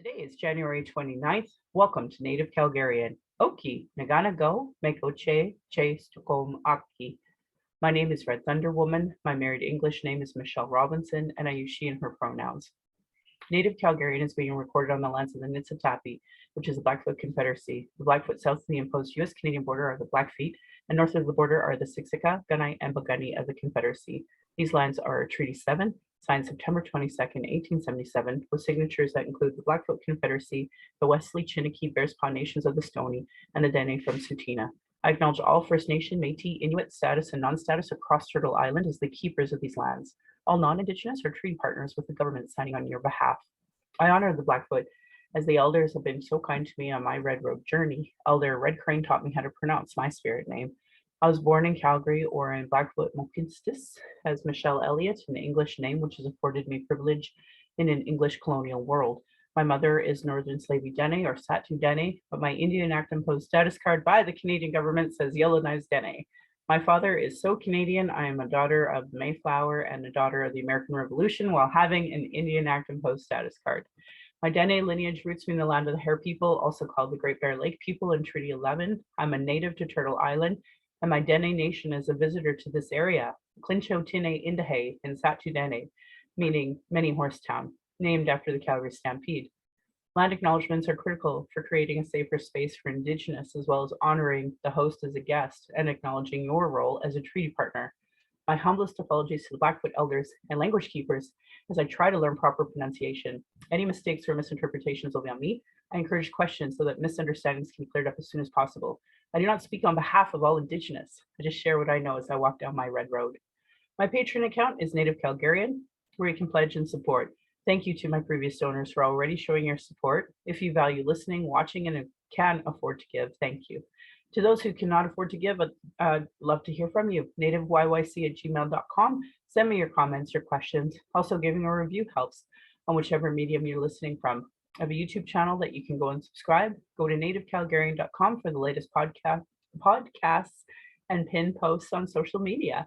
Today is January 29th. Welcome to Native Calgarian. Oki, Nagana Go, Meko Che Stokom Aki. My name is Red Thunder Woman. My married English name is Michelle Robinson, and I use she and her pronouns. Native Calgarian is being recorded on the lands of the Niitsitapi, which is the Blackfoot Confederacy. The Blackfoot south of the imposed U.S.-Canadian border are the Blackfeet, and north of the border are the Siksika, Gunai, and Bagani of the Confederacy. These lands are Treaty 7, signed September 22nd, 1877, with signatures that include the Blackfoot Confederacy, the Wesley, Chiniki, Bearspaw Nations of the Stoney, and the Dene from Tsuut'ina. I acknowledge all First Nation, Métis, Inuit status, and non-status across Turtle Island as the keepers of these lands. All non-Indigenous are treaty partners with the government signing on your behalf. I honor the Blackfoot as the elders have been so kind to me on my Red Road journey. Elder Red Crane taught me how to pronounce my spirit name. I was born in Calgary, or in Blackfoot Mohkinstsis, as Michelle Elliott, an English name which has afforded me privilege in an English colonial world. My mother is Northern Slavey Dene or Satu Dene, but my Indian Act imposed status card by the Canadian government says Yellowknives Dene. My father is so Canadian, I am a daughter of the Mayflower and a daughter of the American Revolution while having an Indian Act imposed status card. My Dene lineage roots me in the land of the Hare people, also called the Great Bear Lake people in Treaty 11. I'm a native to Turtle Island, and my Dene nation is a visitor to this area, Clincho Tine Indahe in Satu Dene, meaning many horse town, named after the Calgary Stampede. Land acknowledgements are critical for creating a safer space for Indigenous, as well as honoring the host as a guest and acknowledging your role as a treaty partner. My humblest apologies to the Blackfoot elders and language keepers as I try to learn proper pronunciation. Any mistakes or misinterpretations will be on me. I encourage questions so that misunderstandings can be cleared up as soon as possible. I do not speak on behalf of all Indigenous. I just share what I know as I walk down my red road. My Patreon account is Native Calgarian, where you can pledge and support. Thank you to my previous donors for already showing your support. If you value listening, watching, and can afford to give, thank you. To those who cannot afford to give, I'd love to hear from you. nativeyyc@gmail.com. Send me your comments, your questions. Also, giving a review helps on whichever medium you're listening from. I have a YouTube channel that you can go and subscribe. Go to nativecalgarian.com for the latest podcasts and pin posts on social media.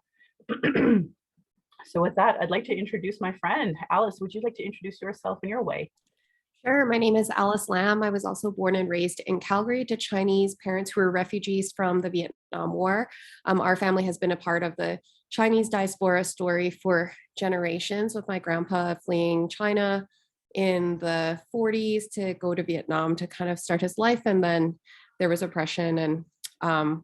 So with that, I'd like to introduce my friend. Alice, would you like to introduce yourself in your way? Sure. My name is Alice Lam. I was also born and raised in Calgary to Chinese parents who were refugees from the Vietnam War. Our family has been a part of the Chinese diaspora story for generations, with my grandpa fleeing China in the 40s to go to Vietnam to kind of start his life. And then there was oppression and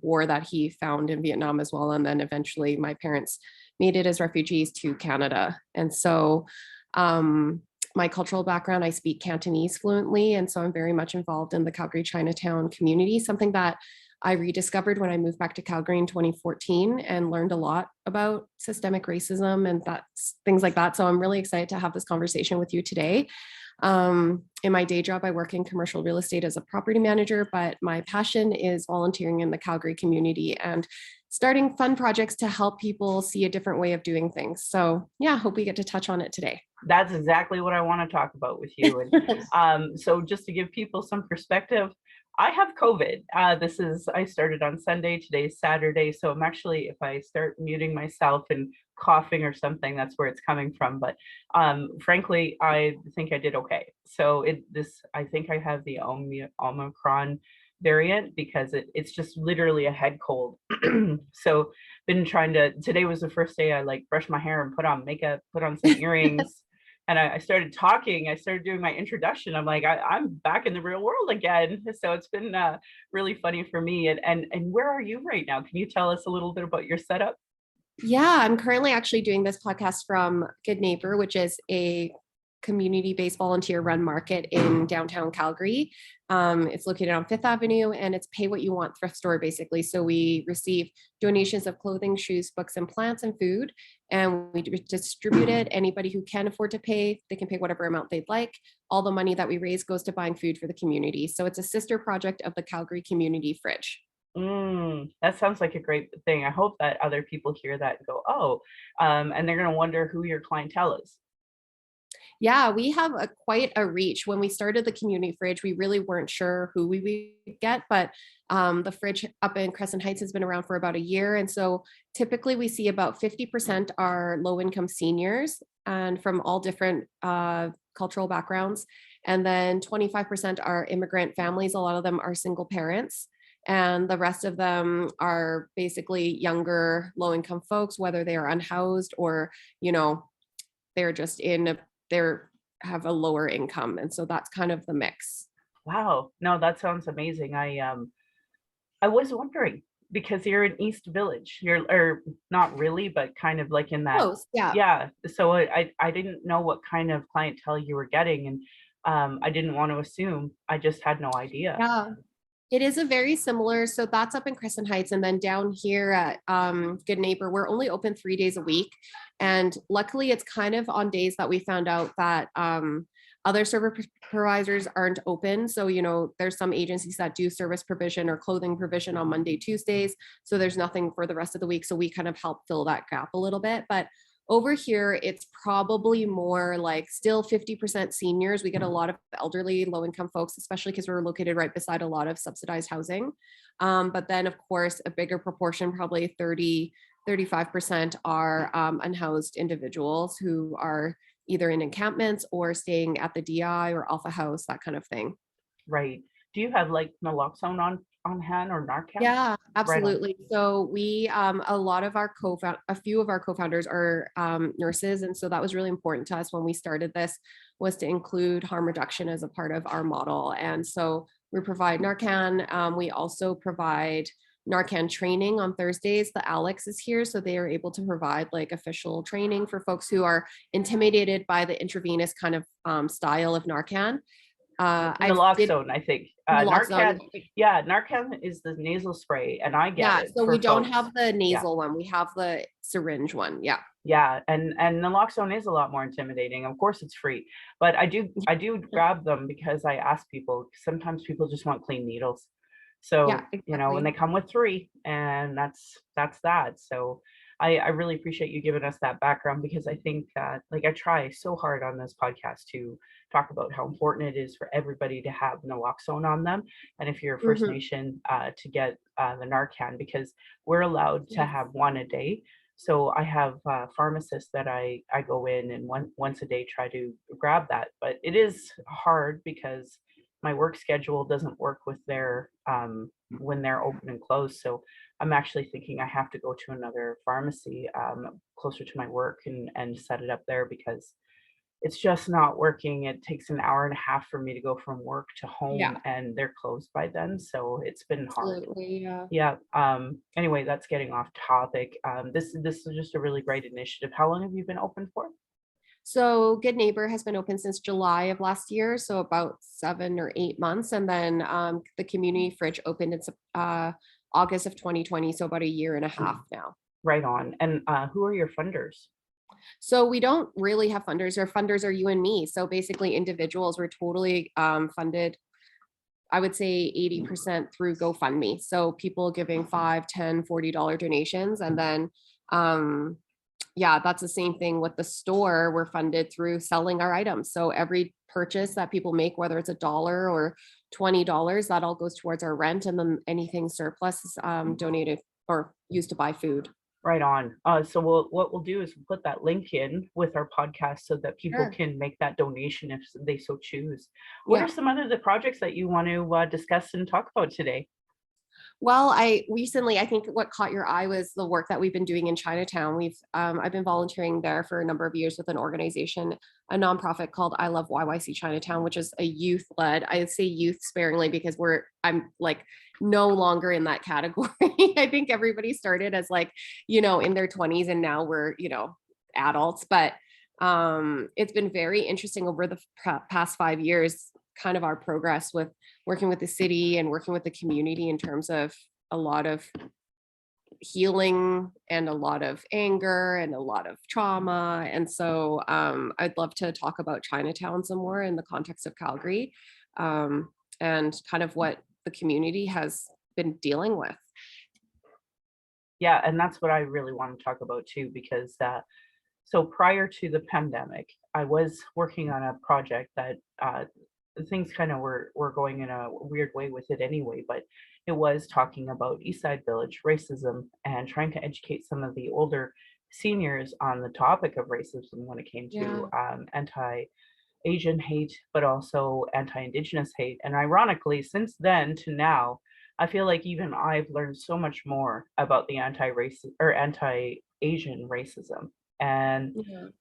war that he found in Vietnam as well. And then eventually my parents made it as refugees to Canada. And so my cultural background, I speak Cantonese fluently. And so I'm very much involved in the Calgary Chinatown community, something that I rediscovered when I moved back to Calgary in 2014 and learned a lot about systemic racism and things like that. So I'm really excited to have this conversation with you today. In my day job, I work in commercial real estate as a property manager, but my passion is volunteering in the Calgary community and starting fun projects to help people see a different way of doing things. So yeah, hope we get to touch on it today. That's exactly what I want to talk about with you. And so just to give people some perspective, I have COVID. I started on Sunday, today's Saturday. So I'm actually, if I start muting myself and coughing or something, that's where it's coming from. But frankly, I think I did okay. So I think I have the Omicron variant because it's just literally a head cold. So today was the first day I brushed my hair and put on makeup, put on some earrings. And I started talking, I started doing my introduction. I'm like, I'm back in the real world again. So it's been really funny for me. And where are you right now? Can you tell us a little bit about your setup? Yeah, I'm currently actually doing this podcast from Good Neighbor, which is a community-based volunteer-run market in downtown Calgary. It's located on Fifth Avenue, and it's pay what you want thrift store, basically. So we receive donations of clothing, shoes, books, and plants and food, and we distribute it. Anybody who can afford to pay, they can pay whatever amount they'd like. All the money that we raise goes to buying food for the community. So it's a sister project of the Calgary Community Fridge. That sounds like a great thing. I hope that other people hear that and go, oh, and they're going to wonder who your clientele is. Yeah, we have quite a reach. When we started the community fridge, we really weren't sure who we would get, but the fridge up in Crescent Heights has been around for about a year. And so typically we see about 50% are low-income seniors and from all different cultural backgrounds. And then 25% are immigrant families. A lot of them are single parents. And the rest of them are basically younger, low income folks, whether they are unhoused or, you know, they're just they're have a lower income. And so that's kind of the mix. Wow. No, that sounds amazing. I was wondering because you're in East Village. You're or not really, but kind of like in that. Close, yeah. Yeah. So I didn't know what kind of clientele you were getting, and I didn't want to assume. I just had no idea. Yeah. It is a very similar. So that's up in Crescent Heights. And then down here at Good Neighbor, we're only open 3 days a week. And luckily, it's kind of on days that we found out that other providers aren't open. So, you know, there's some agencies that do service provision or clothing provision on Monday, Tuesdays. So there's nothing for the rest of the week. So we kind of help fill that gap a little bit. But over here, it's probably more like still 50% seniors. We get a lot of elderly, low income folks, especially because we're located right beside a lot of subsidized housing. But then, of course, a bigger proportion, probably 35% are unhoused individuals who are either in encampments or staying at the DI or Alpha House, that kind of thing. Right. Do you have like naloxone on hand or Narcan? Yeah, Right on. absolutely. So we, a lot of our a few of our co-founders are nurses, and so that was really important to us when we started this, was to include harm reduction as a part of our model. And so we provide Narcan. We also provide Narcan training on Thursdays. The Alex is here, so they are able to provide like official training for folks who are intimidated by the intravenous kind of style of Narcan. I've did Naloxone, I think. naloxone. Narcan, yeah, Narcan is the nasal spray, and I get Yeah, it so for we don't folks. have the Yeah, nasal one. We have the syringe one. Yeah. yeah, and naloxone is a lot more intimidating. Of course, it's free, but I do grab them because I ask people. Sometimes people just want clean needles, Yeah, so when they exactly. come with three, and that's that. So I really appreciate you giving us that background because I think that like I try so hard on this podcast to talk about how important it is for everybody to have naloxone on them, and if you're a First Mhm. Nation, to get the Narcan because we're allowed to Yes. have one a day. So I have pharmacists that I go in and once a day try to grab that, but it is hard because my work schedule doesn't work with their when they're open and closed. So I'm actually thinking I have to go to another pharmacy closer to my work and set it up there because it's just not working. It takes an hour and a half for me to go from work to home, Yeah, and they're closed by then. So it's been hard. absolutely. Yeah. Yeah. Anyway, that's getting off topic. This is just a really great initiative. How long have you been open for? So Good Neighbor has been open since July of last year, so about 7 or 8 months. And then the community fridge opened in August of 2020, so about a year and a half now. Right on. And who are your funders? So we don't really have funders. Our funders are you and me. So basically, individuals were totally funded. I would say 80% through GoFundMe. So people giving 5, 10, $40 donations. And then, yeah, that's the same thing with the store. We're funded through selling our items. So every purchase that people make, whether it's $1 or $20, that all goes towards our rent. And then anything surplus is donated or used to buy food. Right on. So what we'll do is we'll put that link in with our podcast so that people Sure. can make that donation if they so choose. What are Yeah. some other the projects that you want to discuss and talk about today? Well, I recently, I think what caught your eye was the work that we've been doing in Chinatown. I've been volunteering there for a number of years with an organization, a nonprofit called I Love YYC Chinatown, which is a youth-led. I say youth sparingly because I'm like no longer in that category. I think everybody started as like, in their 20s and now we're, adults. But it's been very interesting over the past 5 years, kind of our progress with working with the city and working with the community in terms of a lot of healing and a lot of anger and a lot of trauma. And so I'd love to talk about Chinatown some more in the context of Calgary, and kind of what the community has been dealing with. Yeah, and that's what I really want to talk about too, because so prior to the pandemic, I was working on a project that things kind of were going in a weird way with it anyway, but it was talking about East Side Village racism and trying to educate some of the older seniors on the topic of racism when it came Yeah. to Asian hate, but also anti-Indigenous hate. And ironically, since then to now, I feel like even I've learned so much more about the anti-race or anti-Asian racism. And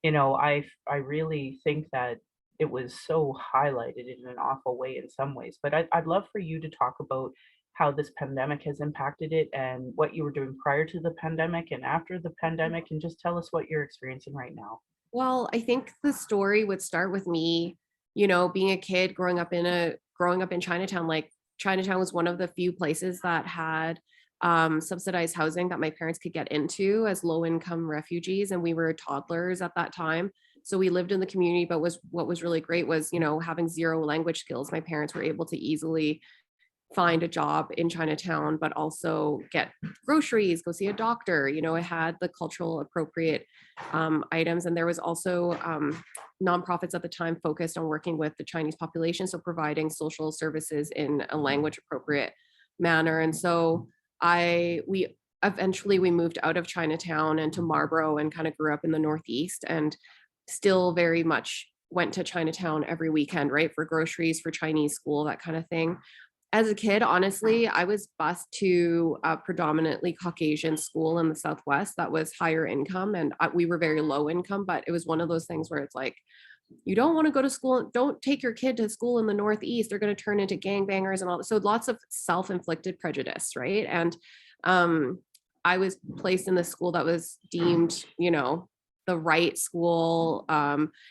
Yeah. I really think that it was so highlighted in an awful way in some ways. But I'd love for you to talk about how this pandemic has impacted it and what you were doing prior to the pandemic and after the pandemic, and just tell us what you're experiencing right now. Well, I think the story would start with me, you know, being a kid growing up in Chinatown. Like Chinatown was one of the few places that had subsidized housing that my parents could get into as low income refugees, and we were toddlers at that time. So we lived in the community, but was what was really great was, you know, having zero language skills. My parents were able to easily find a job in Chinatown, but also get groceries, go see a doctor. You know, it had the cultural appropriate items. And there was also nonprofits at the time focused on working with the Chinese population, so providing social services in a language appropriate manner. And so we eventually we moved out of Chinatown and to Marlborough and kind of grew up in the Northeast and still very much went to Chinatown every weekend, right? For groceries, for Chinese school, that kind of thing. As a kid, honestly, I was bused to a predominantly Caucasian school in the Southwest that was higher income, and we were very low income, but it was one of those things where it's like, you don't want to go to school, don't take your kid to school in the Northeast, they're going to turn into gangbangers and all that. So lots of self-inflicted prejudice, right? And um, I was placed in this school that was deemed, you know, the right school.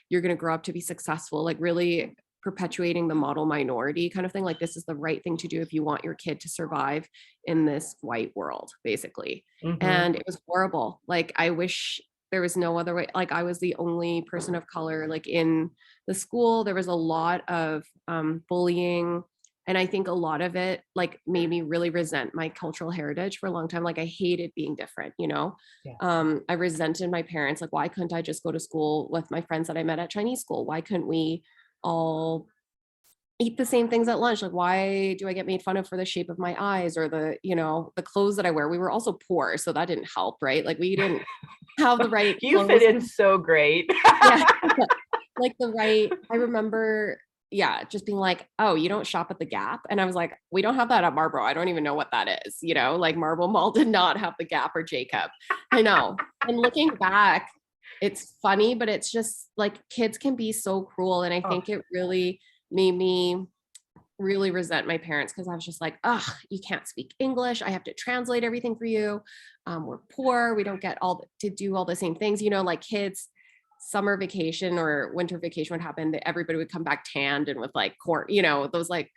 You're going to grow up to be successful, like really perpetuating the model minority kind of thing. Like this is the right thing to do if you want your kid to survive in this white world, basically. Hmm. And it was horrible. Like I wish there was no other way. Like I was the only person of color like in the school. There was a lot of bullying. And I think a lot of it like made me really resent my cultural heritage for a long time. Like I hated being different, you know. Yeah. I resented my parents. Like, why couldn't I just go to school with my friends that I met at Chinese school? Why couldn't we all eat the same things at lunch? Like, why do I get made fun of for the shape of my eyes or the, you know, the clothes that I wear? We were also poor, so that didn't help, right? Like we didn't have the right You fit clothes. in so great. Yeah. Like the right, I remember, yeah, just being like, oh, you don't shop at the Gap. And I was like, we don't have that at Marlboro. I don't even know what that is. You know, like Marble Mall did not have the Gap or Jacob. I know. And looking back, it's funny, but it's just like kids can be so cruel. And I Oh, think it really made me really resent my parents because I was just like, oh, you can't speak English. I have to translate everything for you. We're poor. We don't get all to do all the same things. You know, like kids, summer vacation or winter vacation would happen, that everybody would come back tanned and with like corn, you know, those like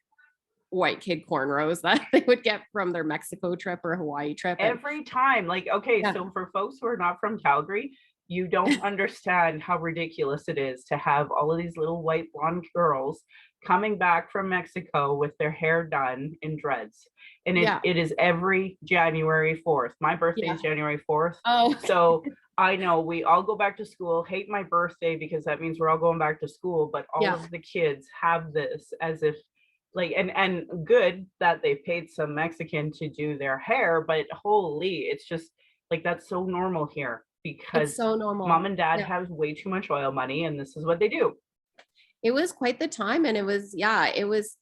white kid cornrows that they would get from their Mexico trip or Hawaii trip. And every time. Like, okay, yeah, so for folks who are not from Calgary, you don't understand how ridiculous it is to have all of these little white blonde girls coming back from Mexico with their hair done in dreads. And it, yeah, it is every January 4th. My birthday yeah. is January 4th. Oh, So I know we all go back to school, hate my birthday because that means we're all going back to school, but all yeah. of the kids have this as if like and good that they paid some Mexican to do their hair, but holy, it's just like that's so normal here It's because so mom normal. and dad Yeah. have way too much oil money and this is what they do. It was quite the time. And it was, yeah, it was,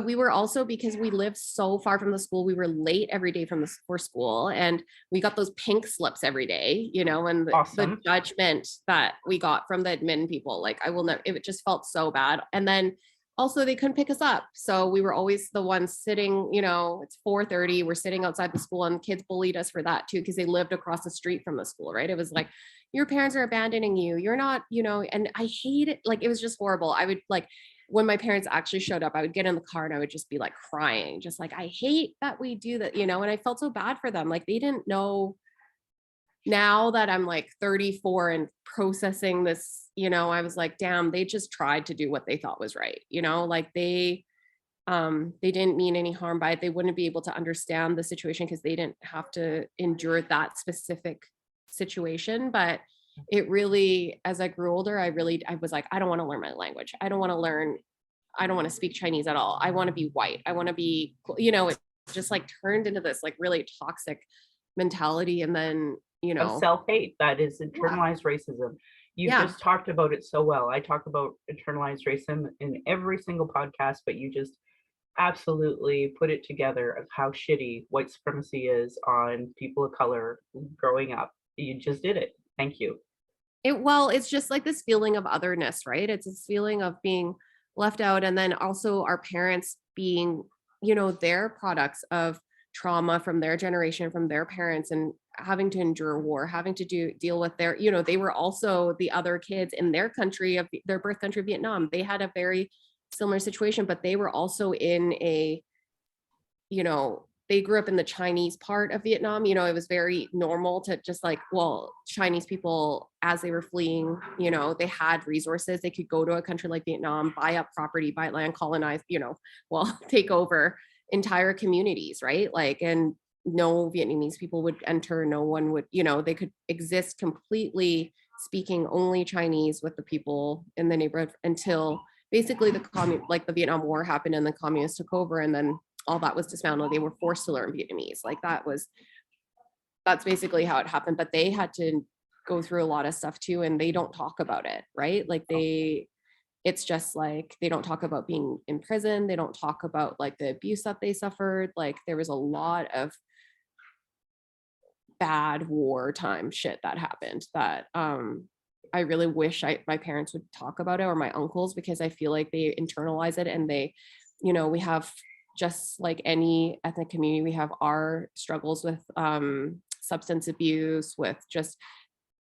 we were also, because we lived so far from the school, we were late every day from the for school, and we got those pink slips every day, you know, and the Awesome. judgment that we got from the admin people, like I will never, it just felt so bad. And then also they couldn't pick us up, so we were always the ones sitting, you know, it's 4:30, we're sitting outside the school, and kids bullied us for that too because they lived across the street from the school, right? It was like, your parents are abandoning you, you're not, you know. And I hate it, like it was just horrible. I would like, when my parents actually showed up, I would get in the car and I would just be like crying, just like, I hate that we do that, you know. And I felt so bad for them, like they didn't know. Now that I'm like 34 and processing this, you know, I was like, damn, they just tried to do what they thought was right, you know, like they didn't mean any harm by it. They wouldn't be able to understand the situation because they didn't have to endure that specific situation. But it really, as I grew older, I was like, I don't want to learn my language. I don't want to speak Chinese at all. I want to be white. I want to be, you know, it just like turned into this like really toxic mentality. And then, you Of know, self-hate, that is yeah, internalized racism. You Yeah. just talked about it so well. I talk about internalized racism in every single podcast, but you just absolutely put it together of how shitty white supremacy is on people of color growing up. You just did it. Thank you. It's just like this feeling of otherness, right? It's this feeling of being left out. And then also our parents being, their products of trauma from their generation, from their parents, and having to endure war, having to deal with their, they were also the other kids in their country of their birth country, Vietnam. They had a very similar situation, but they were also in a, they grew up in the Chinese part of Vietnam. It was very normal to just like, well, Chinese people, as they were fleeing, they had resources. They could go to a country like Vietnam, buy up property, buy land, colonize, take over entire communities, right? Like, and no Vietnamese people would enter, no one would, they could exist completely speaking only Chinese with the people in the neighborhood until basically the Vietnam War happened and the communists took over, and then all that was dismantled. They were forced to learn Vietnamese. Like that's basically how it happened. But they had to go through a lot of stuff too, and they don't talk about it, right? Like it's just like they don't talk about being in prison. They don't talk about like the abuse that they suffered. Like there was a lot of bad wartime shit that happened that I really wish my parents would talk about it, or my uncles, because I feel like they internalize it, and they, we have, just like any ethnic community, we have our struggles with substance abuse, with just,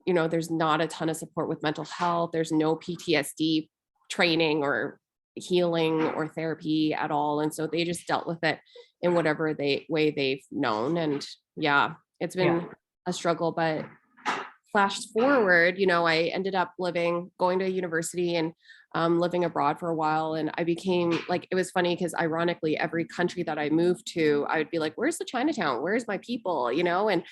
there's not a ton of support with mental health. There's no PTSD training or healing or therapy at all. And so they just dealt with it in whatever way they've known. And yeah, it's been a struggle, but flash forward, I ended up going to university and living abroad for a while. And I became like, it was funny because ironically, every country that I moved to, I would be like, where's the Chinatown? Where's my people? And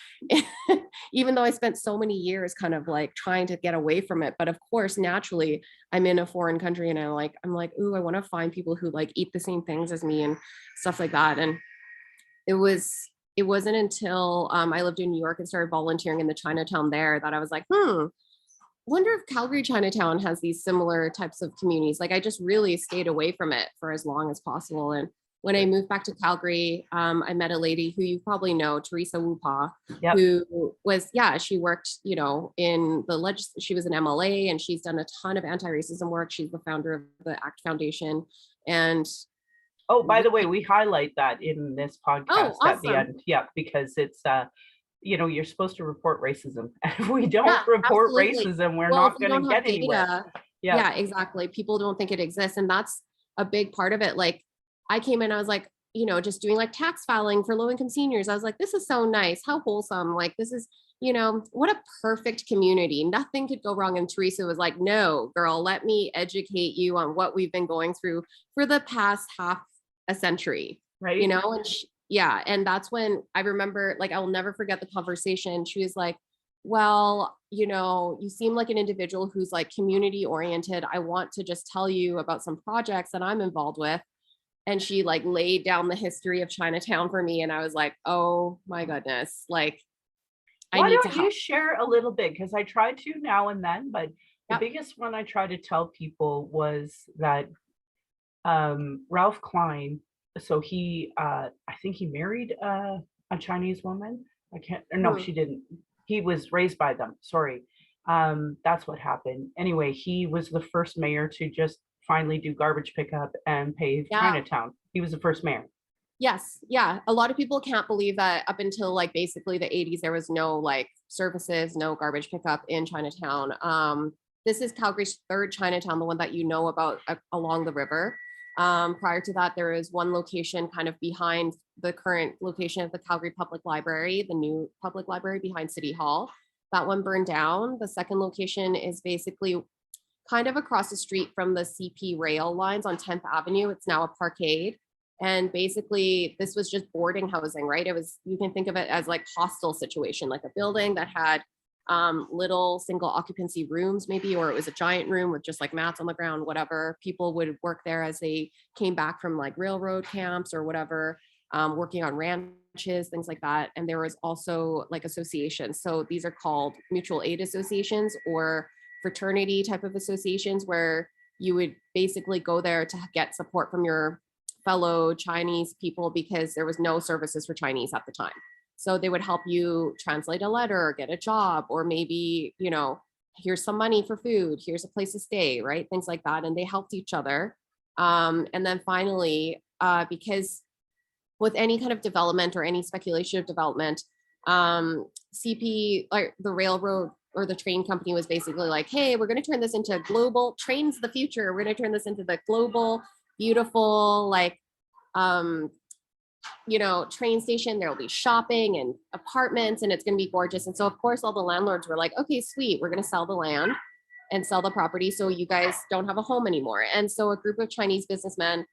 even though I spent so many years kind of like trying to get away from it. But of course, naturally, I'm in a foreign country and I'm like, ooh, I want to find people who like eat the same things as me and stuff like that. And it wasn't until I lived in New York and started volunteering in the Chinatown there that I was like, wonder if Calgary Chinatown has these similar types of communities. Like I just really stayed away from it for as long as possible. And when I moved back to Calgary, I met a lady who you probably know, Teresa Wupa, who was, she worked, in she was an MLA, and she's done a ton of anti-racism work. She's the founder of the ACT Foundation. And oh, by the way, we highlight that in this podcast at the end. Yeah, because it's you're supposed to report racism. If we don't report racism, we're not going to get anywhere. Yeah, exactly. People don't think it exists. And that's a big part of it. Like I came in, I was like, just doing like tax filing for low-income seniors. I was like, this is so nice. How wholesome. Like this is, what a perfect community. Nothing could go wrong. And Teresa was like, no, girl, let me educate you on what we've been going through for the past half a century. Right. And and that's when I remember, like, I'll never forget the conversation. She was like, well, you seem like an individual who's like community oriented. I want to just tell you about some projects that I'm involved with. And she like laid down the history of Chinatown for me. And I was like, oh my goodness, like, why don't you share a little bit? Because I try to now and then, but the biggest one I try to tell people was that Ralph Klein, so he I think he married a Chinese woman. She didn't. He was raised by them. Sorry. That's what happened. Anyway, he was the first mayor to just finally do garbage pickup and pave Chinatown. He was the first mayor. Yes. Yeah. A lot of people can't believe that up until like basically the 80s, there was no like services, no garbage pickup in Chinatown. This is Calgary's third Chinatown, the one that you know about along the river. Prior to that, there is one location kind of behind the current location of the Calgary Public Library, the new public library behind City Hall. That one burned down. The second location is basically kind of across the street from the CP rail lines on 10th Avenue. It's now a parkade. And basically, this was just boarding housing, right? You can think of it as like hostel situation, like a building that had little single occupancy rooms maybe, or it was a giant room with just like mats on the ground, whatever. People would work there as they came back from like railroad camps or whatever, working on ranches, things like that. And there was also like associations. So these are called mutual aid associations, or fraternity type of associations where you would basically go there to get support from your fellow Chinese people because there was no services for Chinese at the time. So they would help you translate a letter or get a job, or maybe, here's some money for food, here's a place to stay, right? Things like that. And they helped each other. And then finally, because with any kind of development or any speculation of development, CP, like the railroad or the train company, was basically like, hey, we're going to turn this into global trains, the future. We're going to turn this into the global, beautiful, train station. There'll be shopping and apartments, and it's going to be gorgeous. And so, of course, all the landlords were like, okay, sweet, we're going to sell the land and sell the property so you guys don't have a home anymore. And so a group of Chinese businessmen,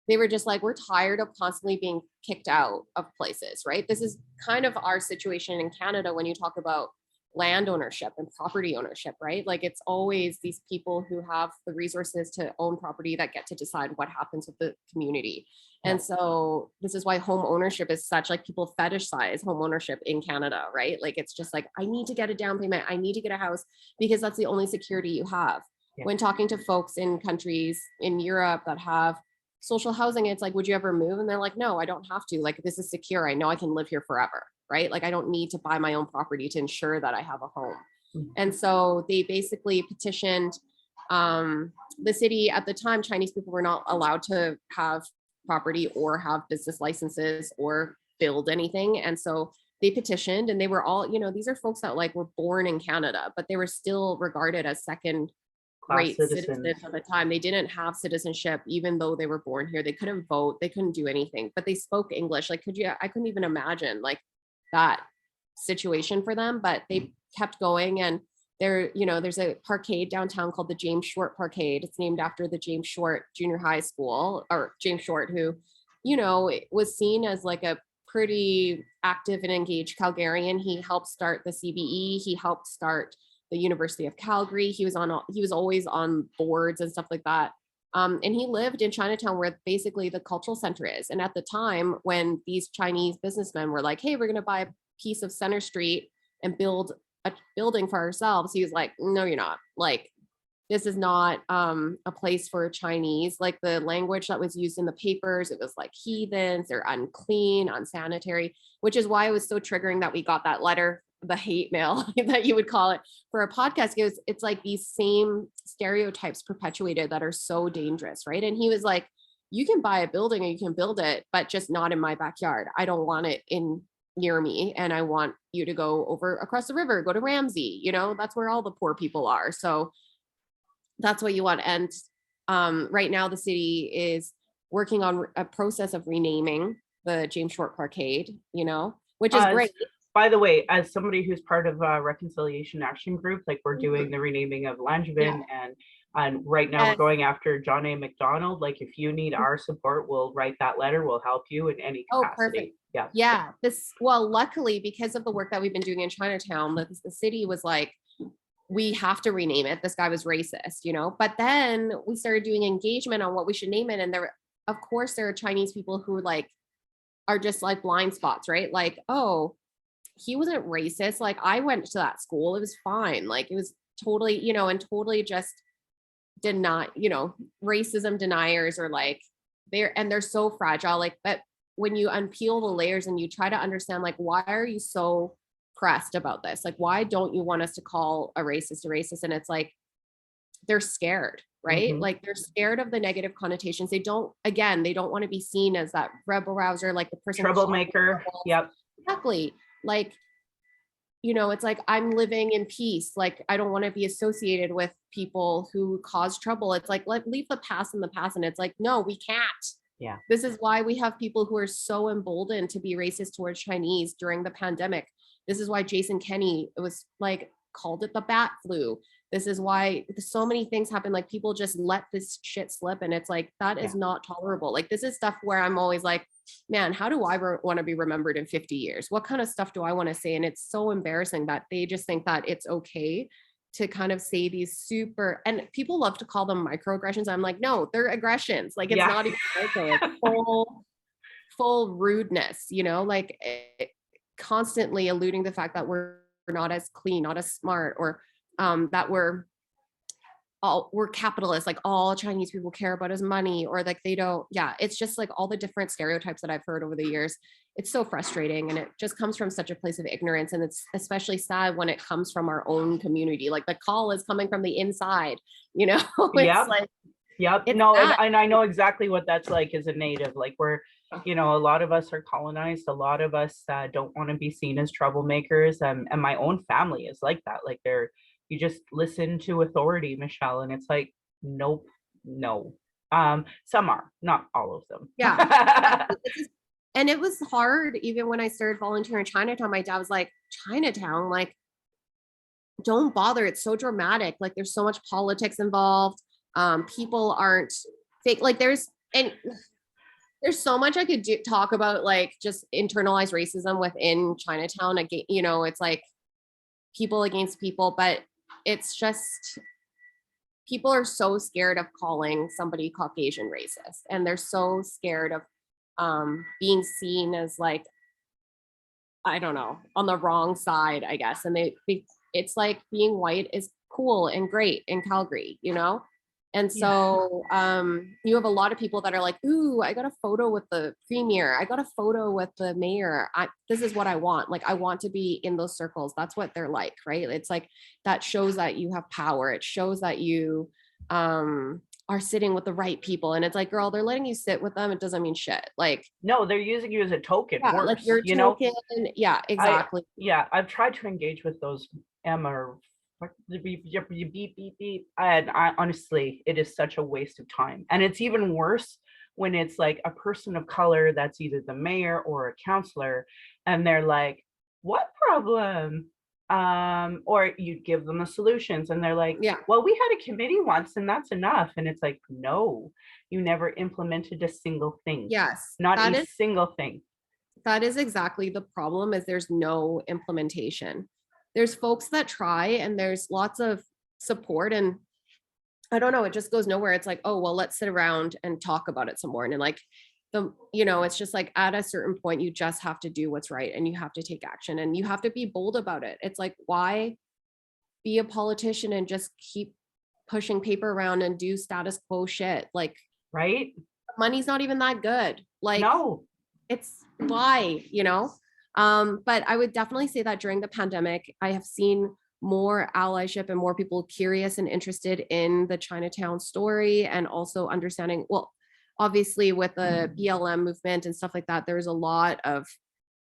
they were just like, we're tired of constantly being kicked out of places, right? This is kind of our situation in Canada when you talk about land ownership and property ownership, right? Like, it's always these people who have the resources to own property that get to decide what happens with the community. And so this is why home ownership is such, like, people fetishize home ownership in Canada, right? Like, it's just like, I need to get a down payment, I need to get a house, because that's the only security you have. When talking to folks in countries in Europe that have social housing, it's like, would you ever move? And they're like, no, I don't have to. Like, this is secure. I know I can live here forever, right? Like, I don't need to buy my own property to ensure that I have a home. And so they basically petitioned the city. At the time, Chinese people were not allowed to have property or have business licenses or build anything. And so they petitioned, and they were all, these are folks that like were born in Canada, but they were still regarded as second rate citizens at the time. They didn't have citizenship, even though they were born here. They couldn't vote, they couldn't do anything, but they spoke English. Like, I couldn't even imagine like that situation for them, but they kept going. And there's a parkade downtown called the James Short Parkade. It's named after the James Short Junior High School, or James Short, who, was seen as like a pretty active and engaged Calgarian. He helped start the CBE. He helped start the University of Calgary. He was always on boards and stuff like that. And he lived in Chinatown, where basically the cultural center is. And at the time when these Chinese businessmen were like, hey, we're going to buy a piece of Center Street and build a building for ourselves, he was like, no, you're not. Like, this is not a place for Chinese. Like, the language that was used in the papers, it was like heathens, they're unclean, unsanitary, which is why it was so triggering that we got that letter, the hate mail that you would call it, for a podcast. It's like these same stereotypes perpetuated that are so dangerous, right? And he was like, you can buy a building and you can build it, but just not in my backyard. I don't want it in near me, and I want you to go over across the river, go to Ramsey, that's where all the poor people are. So that's what you want. And right now the city is working on a process of renaming the James Short Parkade, which is great. By the way, as somebody who's part of a Reconciliation Action Group, like, we're doing the renaming of Langevin, and right now we're going after John A. McDonald. Like, if you need our support, we'll write that letter. We'll help you in any capacity. Perfect. Yeah. Luckily, because of the work that we've been doing in Chinatown, the city was like, we have to rename it. This guy was racist, but then we started doing engagement on what we should name it. And of course, there are Chinese people who like are just like blind spots, right? Like, oh, he wasn't racist. Like, I went to that school, it was fine. Like, it was totally, and totally just did not, racism deniers are like, they're so fragile. Like, but when you unpeel the layers and you try to understand, like, why are you so pressed about this? Like, why don't you want us to call a racist? And it's like, they're scared, right? Like, they're scared of the negative connotations. They don't want to be seen as that rebel rouser, like the person troublemaker. Yep. Exactly. Like, it's like, I'm living in peace. Like, I don't want to be associated with people who cause trouble. It's like, leave the past in the past. And it's like, no, we can't. Yeah. This is why we have people who are so emboldened to be racist towards Chinese during the pandemic. This is why Jason Kenney, it was like, called it the bat flu. This is why so many things happen. Like, people just let this shit slip. And it's like, that is not tolerable. Like, this is stuff where I'm always like, man, how do I want to be remembered in 50 years? What kind of stuff do I want to say? And it's so embarrassing that they just think that it's okay to kind of say these super, and people love to call them microaggressions. I'm like, no, they're aggressions. Like, it's not even micro, it's full rudeness, like constantly alluding to the fact that we're not as clean, not as smart, or that we're all we're capitalists, like all Chinese people care about is money, or like they don't. Yeah, it's just like all the different stereotypes that I've heard over the years. It's so frustrating, and it just comes from such a place of ignorance. And it's especially sad when it comes from our own community. Like the call is coming from the inside, you know. It's Yep. like Yep. it's No, sad. and I know exactly what that's like as a native. Like we're, a lot of us are colonized. A lot of us don't want to be seen as troublemakers. And my own family is like that. Like you just listen to authority, Michelle, and it's like, nope, no. Some are, not all of them. Yeah, exactly. And it was hard even when I started volunteering in Chinatown. My dad was like, Chinatown, like, don't bother. It's so dramatic. Like, there's so much politics involved. People aren't fake. Like, there's so much I could talk about, like just internalized racism within Chinatown. Again, it's like people against people, but it's just people are so scared of calling somebody Caucasian racist, and they're so scared of being seen as like, I don't know, on the wrong side, I guess. And it's like being white is cool and great in Calgary, And so you have a lot of people that are like, ooh, I got a photo with the premier. I got a photo with the mayor. This is what I want. Like, I want to be in those circles. That's what they're like, right? It's like, that shows that you have power. It shows that you are sitting with the right people. And it's like, girl, they're letting you sit with them. It doesn't mean shit. Like, No, they're using you as a token. yeah, Worse, like your token. Yeah, exactly. I've tried to engage with those Emma beep, beep, beep, beep. And honestly, it is such a waste of time. And it's even worse when it's like a person of color that's either the mayor or a counselor, and they're like, what problem? Or you give them the solutions and they're like, Yeah. well, we had a committee once and that's enough. And it's like, no, you never implemented a single thing. Yes. Not a single thing. That is exactly the problem, is there's no implementation. There's folks that try and there's lots of support, and I don't know, it just goes nowhere. It's like, oh, well, let's sit around and talk about it some more. And like it's just like at a certain point, you just have to do what's right and you have to take action and you have to be bold about it. It's like, why be a politician and just keep pushing paper around and do status quo shit? Like, right? Money's not even that good. Like, no. It's why, but I would definitely say that during the pandemic, I have seen more allyship and more people curious and interested in the Chinatown story, and also understanding, well, obviously with the BLM movement and stuff like that, there's a lot of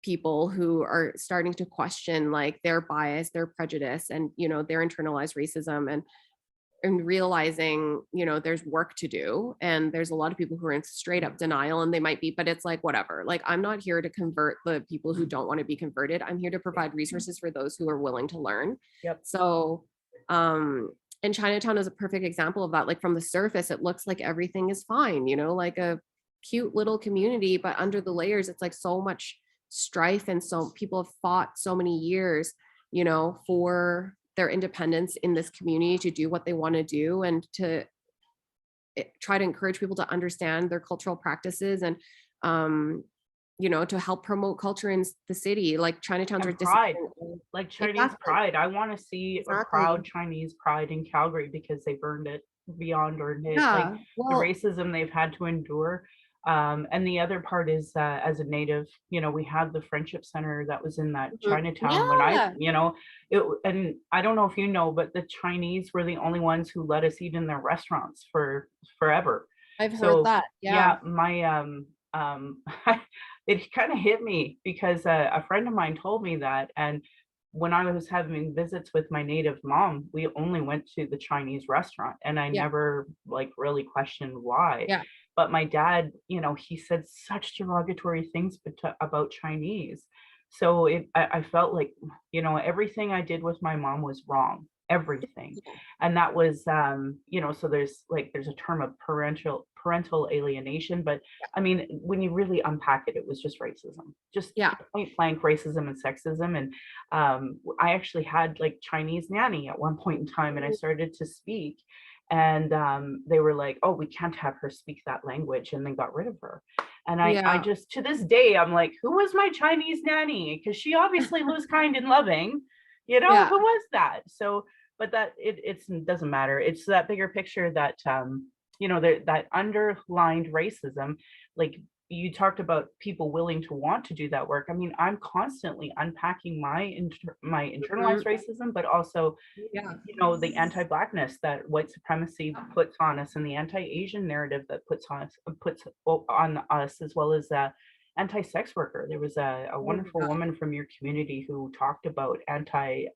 people who are starting to question like their bias, their prejudice, and, their internalized racism, and realizing, there's work to do. And there's a lot of people who are in straight up denial, and they might be, but it's like, whatever. Like, I'm not here to convert the people who don't want to be converted. I'm here to provide resources for those who are willing to learn. Yep. So, and Chinatown is a perfect example of that. Like, from the surface, it looks like everything is fine, like a cute little community, but under the layers, it's like so much strife. And so people have fought so many years, for their independence in this community, to do what they want to do, and to try to encourage people to understand their cultural practices, and to help promote culture in the city. Like, Chinatowns are pride, like Chinese pride. I want to see a proud Chinese pride in Calgary, because they've earned it, beyond earned it. Like, the racism they've had to endure. And the other part is, as a native, we had the friendship center that was in that Chinatown when and I don't know if you know, but the Chinese were the only ones who let us eat in their restaurants for forever. I've heard that. Yeah, my it kind of hit me, because a friend of mine told me that, and when I was having visits with my native mom, we only went to the Chinese restaurant, and I never like really questioned why. Yeah. But my dad, he said such derogatory things about Chinese. So I felt like, everything I did with my mom was wrong, everything. And that was, so there's a term of parental alienation. But I mean, when you really unpack it, it was just racism, just point blank racism and sexism. And I actually had like Chinese nanny at one point in time, and I started to speak. And they were like, oh, we can't have her speak that language, and then got rid of her. And I just, to this day, I'm like, who was my Chinese nanny? Because she obviously was kind and loving, who was that? So, but that it doesn't matter. It's that bigger picture that that underlined racism. Like, you talked about people willing to want to do that work. I mean, I'm constantly unpacking my internalized Mhm. racism, but also Yeah. the anti-blackness that white supremacy puts on us, and the anti-Asian narrative that puts on us, as well as anti-sex worker. There was a Oh my wonderful God. woman from your community who talked about anti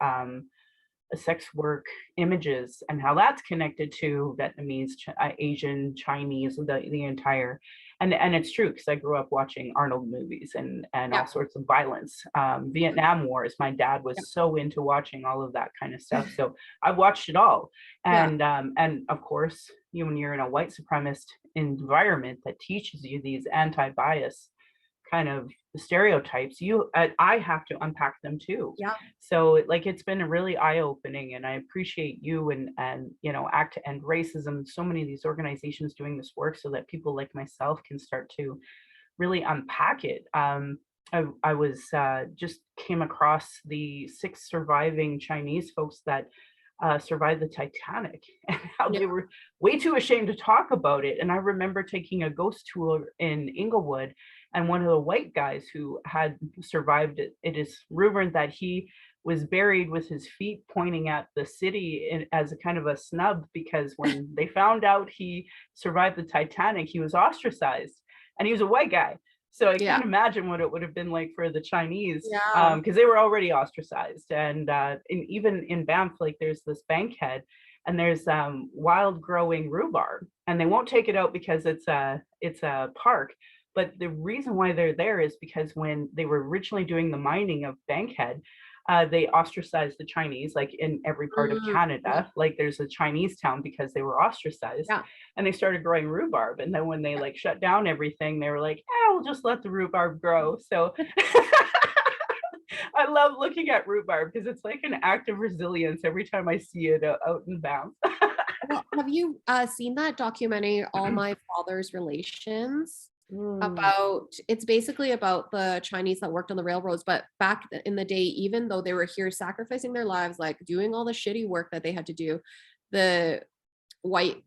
sex work images and how that's connected to Vietnamese, Asian, Chinese, the entire. And it's true, because I grew up watching Arnold movies and all Yeah. sorts of violence. Vietnam Wars. My dad Yeah. was so into watching all of that kind of stuff, so I've watched it all. Yeah. And of course, when you're in a white supremacist environment that teaches you these anti-bias kind of stereotypes, I have to unpack them too. Yeah. So like, it's been really eye-opening, and I appreciate you and Act to End Racism, so many of these organizations doing this work so that people like myself can start to really unpack it. I was just came across the 6 surviving Chinese folks that survived the Titanic, and how Yeah. they were way too ashamed to talk about it. And I remember taking a ghost tour in Inglewood, and one of the white guys who had survived it, it is rumored that he was buried with his feet pointing at the city as a kind of a snub, because when they found out he survived the Titanic, he was ostracized, and he was a white guy. So I Yeah. can't imagine what it would have been like for the Chinese, Yeah. because they were already ostracized. And even in Banff, like, there's this bankhead, and there's wild growing rhubarb, and they won't take it out because it's a park. But the reason why they're there is because when they were originally doing the mining of Bankhead, they ostracized the Chinese, like in every part of Yeah. Canada. Like, there's a Chinese town because they were ostracized, Yeah. and they started growing rhubarb. And then when they like shut down everything, they were like, we'll just let the rhubarb grow. So I love looking at rhubarb because it's like an act of resilience every time I see it out and bounce. Well, have you seen that documentary, All My Father's Relations? Mm, About, it's basically about the Chinese that worked on the railroads, but back in the day, even though they were here sacrificing their lives, like doing all the shitty work that they had to do, the white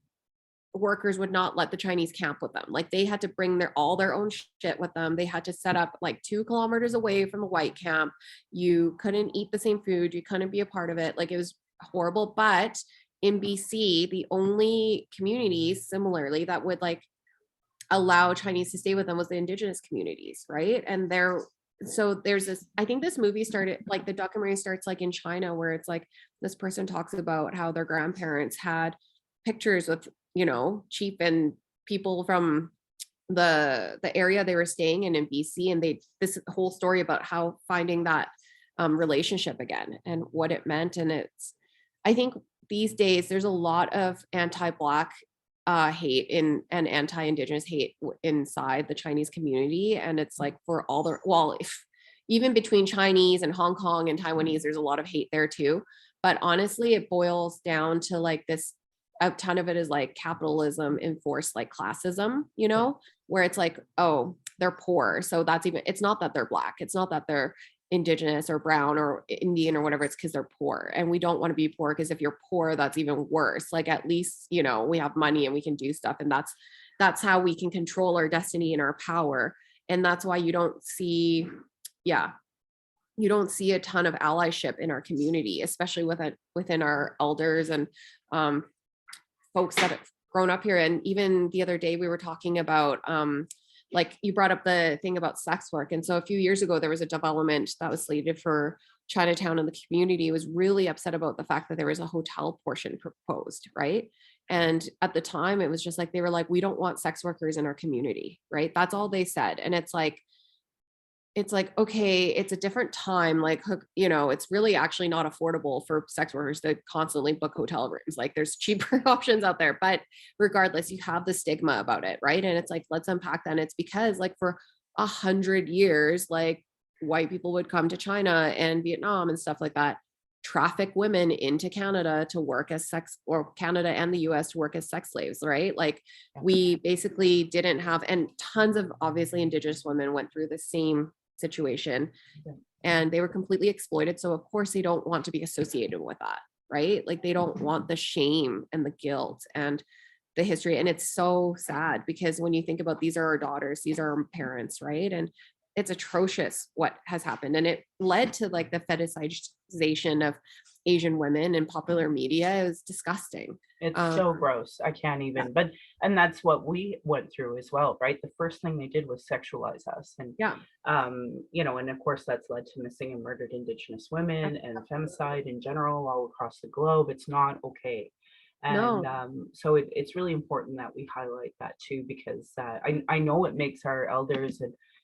workers would not let the Chinese camp with them. Like, they had to bring all their own shit with them. They had to set up like 2 kilometers away from the white camp. You couldn't eat the same food. You couldn't be a part of it. Like, it was horrible. But in BC, the only communities similarly that would like allow Chinese to stay with them was the indigenous communities, right? And so there's this, I think this movie started, like the documentary starts like in China, where it's like this person talks about how their grandparents had pictures with, chief and people from the area they were staying in BC, and this whole story about how finding that relationship again and what it meant. And I think these days there's a lot of anti-Black hate and anti-Indigenous hate inside the Chinese community. And it's like for all even between Chinese and Hong Kong and Taiwanese, there's a lot of hate there too. But honestly, it boils down to like this, a ton of it is like capitalism enforced like classism, where it's like, oh, they're poor. So it's not that they're Black. It's not that they're Indigenous or brown or Indian or whatever. It's because they're poor, and we don't want to be poor, because if you're poor, that's even worse. Like, at least we have money and we can do stuff, and that's how we can control our destiny and our power. And that's why you don't see a ton of allyship in our community, especially within our elders and folks that have grown up here. And even the other day we were talking about like, you brought up the thing about sex work. And so a few years ago, there was a development that was slated for Chinatown, and the community was really upset about the fact that there was a hotel portion proposed, right? And at the time, it was just like, they were like, we don't want sex workers in our community, right? That's all they said. And it's like, okay, it's a different time. Like, it's really actually not affordable for sex workers to constantly book hotel rooms. Like, there's cheaper options out there, but regardless, you have the stigma about it, right? And it's like, let's unpack that. And it's because like for 100 years, like, white people would come to China and Vietnam and stuff like that, traffic women into Canada to work as or Canada and the US to work as sex slaves, right? Like, we basically didn't have, and tons of obviously Indigenous women went through the same situation, and they were completely exploited. So of course they don't want to be associated with that. right? Like they don't want the shame and the guilt and the history. And it's so sad because when you think about, these are our daughters, these are our parents, right? And it's atrocious what has happened. And it led to like the fetishization of Asian women in popular media. It was disgusting. It's Um, so gross. I can't yeah, even, but, and that's what we went through as well, right? The first thing they did was sexualize us. And, yeah, and of course that's led to missing and murdered Indigenous women and femicide in general all across the globe. It's not okay. And no, so it's really important that we highlight that too, because I know it makes our elders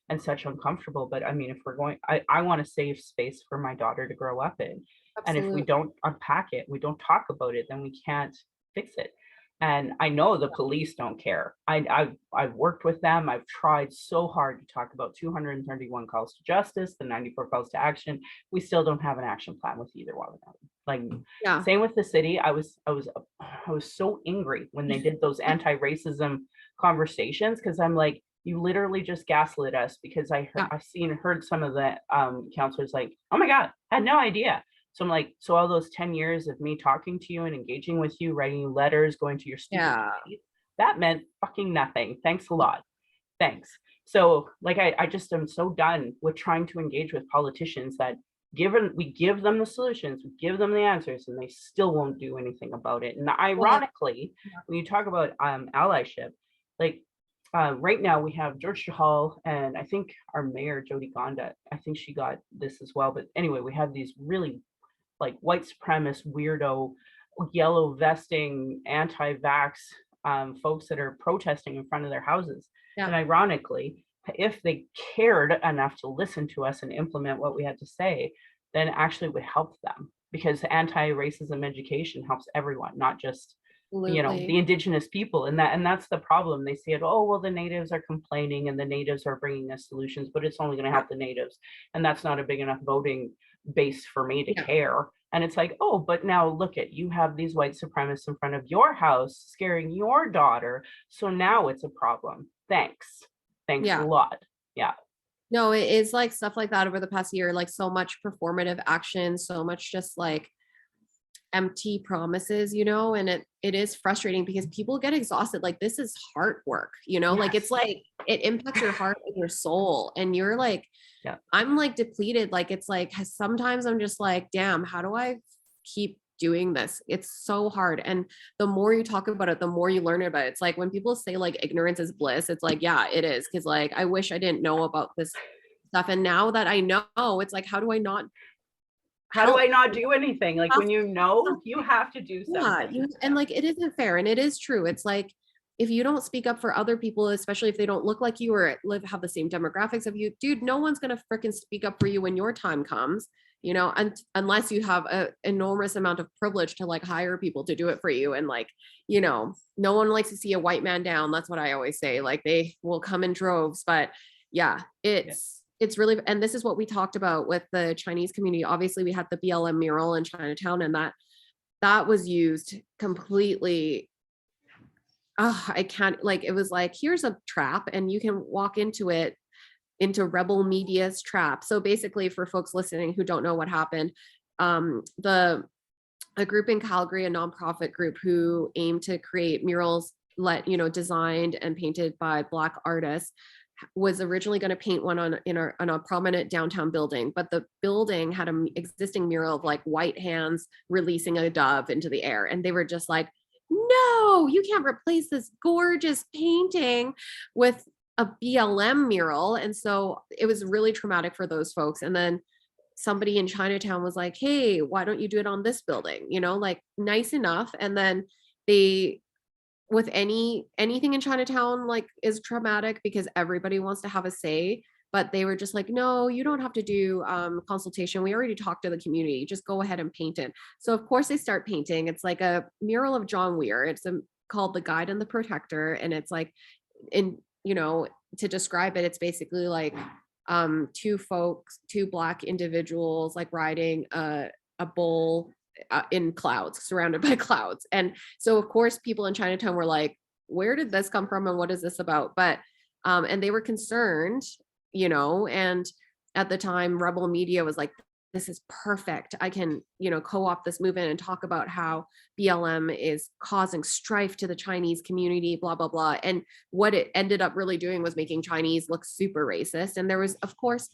and such uncomfortable, but I mean, if we're going, I want a safe space for my daughter to grow up in. And if we absolutely. don't unpack it, we don't talk about it, then we can't fix it. And I know the police don't care. I've worked with them. I've tried so hard to talk about 231 calls to justice, the 94 calls to action. We still don't have an action plan with either one of them. Like, Yeah, same with the city. I was so angry when they did those anti-racism conversations, because I'm like, you literally just gaslit us, because yeah, heard some of the counselors like, oh my God, I had no idea. So I'm like, so all those 10 years of me talking to you and engaging with you, writing you letters, going to your stupid yeah, committee, that meant fucking nothing. Thanks a lot. Thanks. So like I just am so done with trying to engage with politicians that given we give them the solutions, we give them the answers, and they still won't do anything about it. And well, ironically, when you talk about allyship, like right now we have George Chahal and I think our mayor Jody Gonda. I think she got this as well. But anyway, we have these really like white supremacist weirdo yellow vesting anti-vax folks that are protesting in front of their houses. yeah, And ironically, if they cared enough to listen to us and implement what we had to say, then actually would help them, because anti-racism education helps everyone, not just the absolutely. Indigenous people. And that's the problem. They see it, oh well, the natives are complaining and the natives are bringing us solutions, but it's only going to Yeah, help the natives, and that's not a big enough voting base for me to yeah, care. And it's like, oh, but now look at, you have these white supremacists in front of your house scaring your daughter, so now it's a problem. Thanks a yeah. lot. Yeah. No, it is like stuff like that over the past year, like so much performative action, so much just like empty promises, and it is frustrating because people get exhausted. Like this is heart work, like Yes. it's like it impacts your heart and your soul. And you're like, Yeah. I'm like depleted. Like it's like sometimes I'm just like, damn, how do I keep doing this? It's so hard. And the more you talk about it, the more you learn about it. It's like when people say like ignorance is bliss, it's like, yeah, it is. Cause like I wish I didn't know about this stuff. And now that I know, it's like, how do I not How do I help? not do anything? Like when you know, you have to do Yeah, something. and like it isn't fair, and it is true. It's like if you don't speak up for other people, especially if they don't look like you or have the same demographics of you, dude, no one's gonna freaking speak up for you when your time comes. And unless you have an enormous amount of privilege to like hire people to do it for you, and like, no one likes to see a white man down. That's what I always say. Like they will come in droves, but yeah, Yeah. it's really, and this is what we talked about with the Chinese community. Obviously, we had the BLM mural in Chinatown, and that was used completely. I can't, like, it was like, here's a trap and you can walk into it, into rebel media's trap. So basically, for folks listening who don't know what happened, the a group in Calgary, a nonprofit group who aimed to create murals designed and painted by Black artists, was originally going to paint one on a prominent downtown building, but the building had an existing mural of like white hands releasing a dove into the air, and they were just like, no, you can't replace this gorgeous painting with a BLM mural. And so it was really traumatic for those folks. And then somebody in Chinatown was like, hey, why don't you do it on this building? Like nice enough. And then they, with anything in Chinatown, like is traumatic because everybody wants to have a say. But they were just like, no, you don't have to do consultation. We already talked to the community. Just go ahead and paint it. So of course they start painting. It's like a mural of John Weir. It's called The Guide and the Protector. And it's like, to describe it, it's basically like two Black individuals like riding a bull in clouds, surrounded by clouds. And so of course people in Chinatown were like, where did this come from and what is this about? But and they were concerned, and at the time rebel media was like, this is perfect. I can, co-opt this movement and talk about how BLM is causing strife to the Chinese community, blah, blah, blah. And what it ended up really doing was making Chinese look super racist. And there was, of course,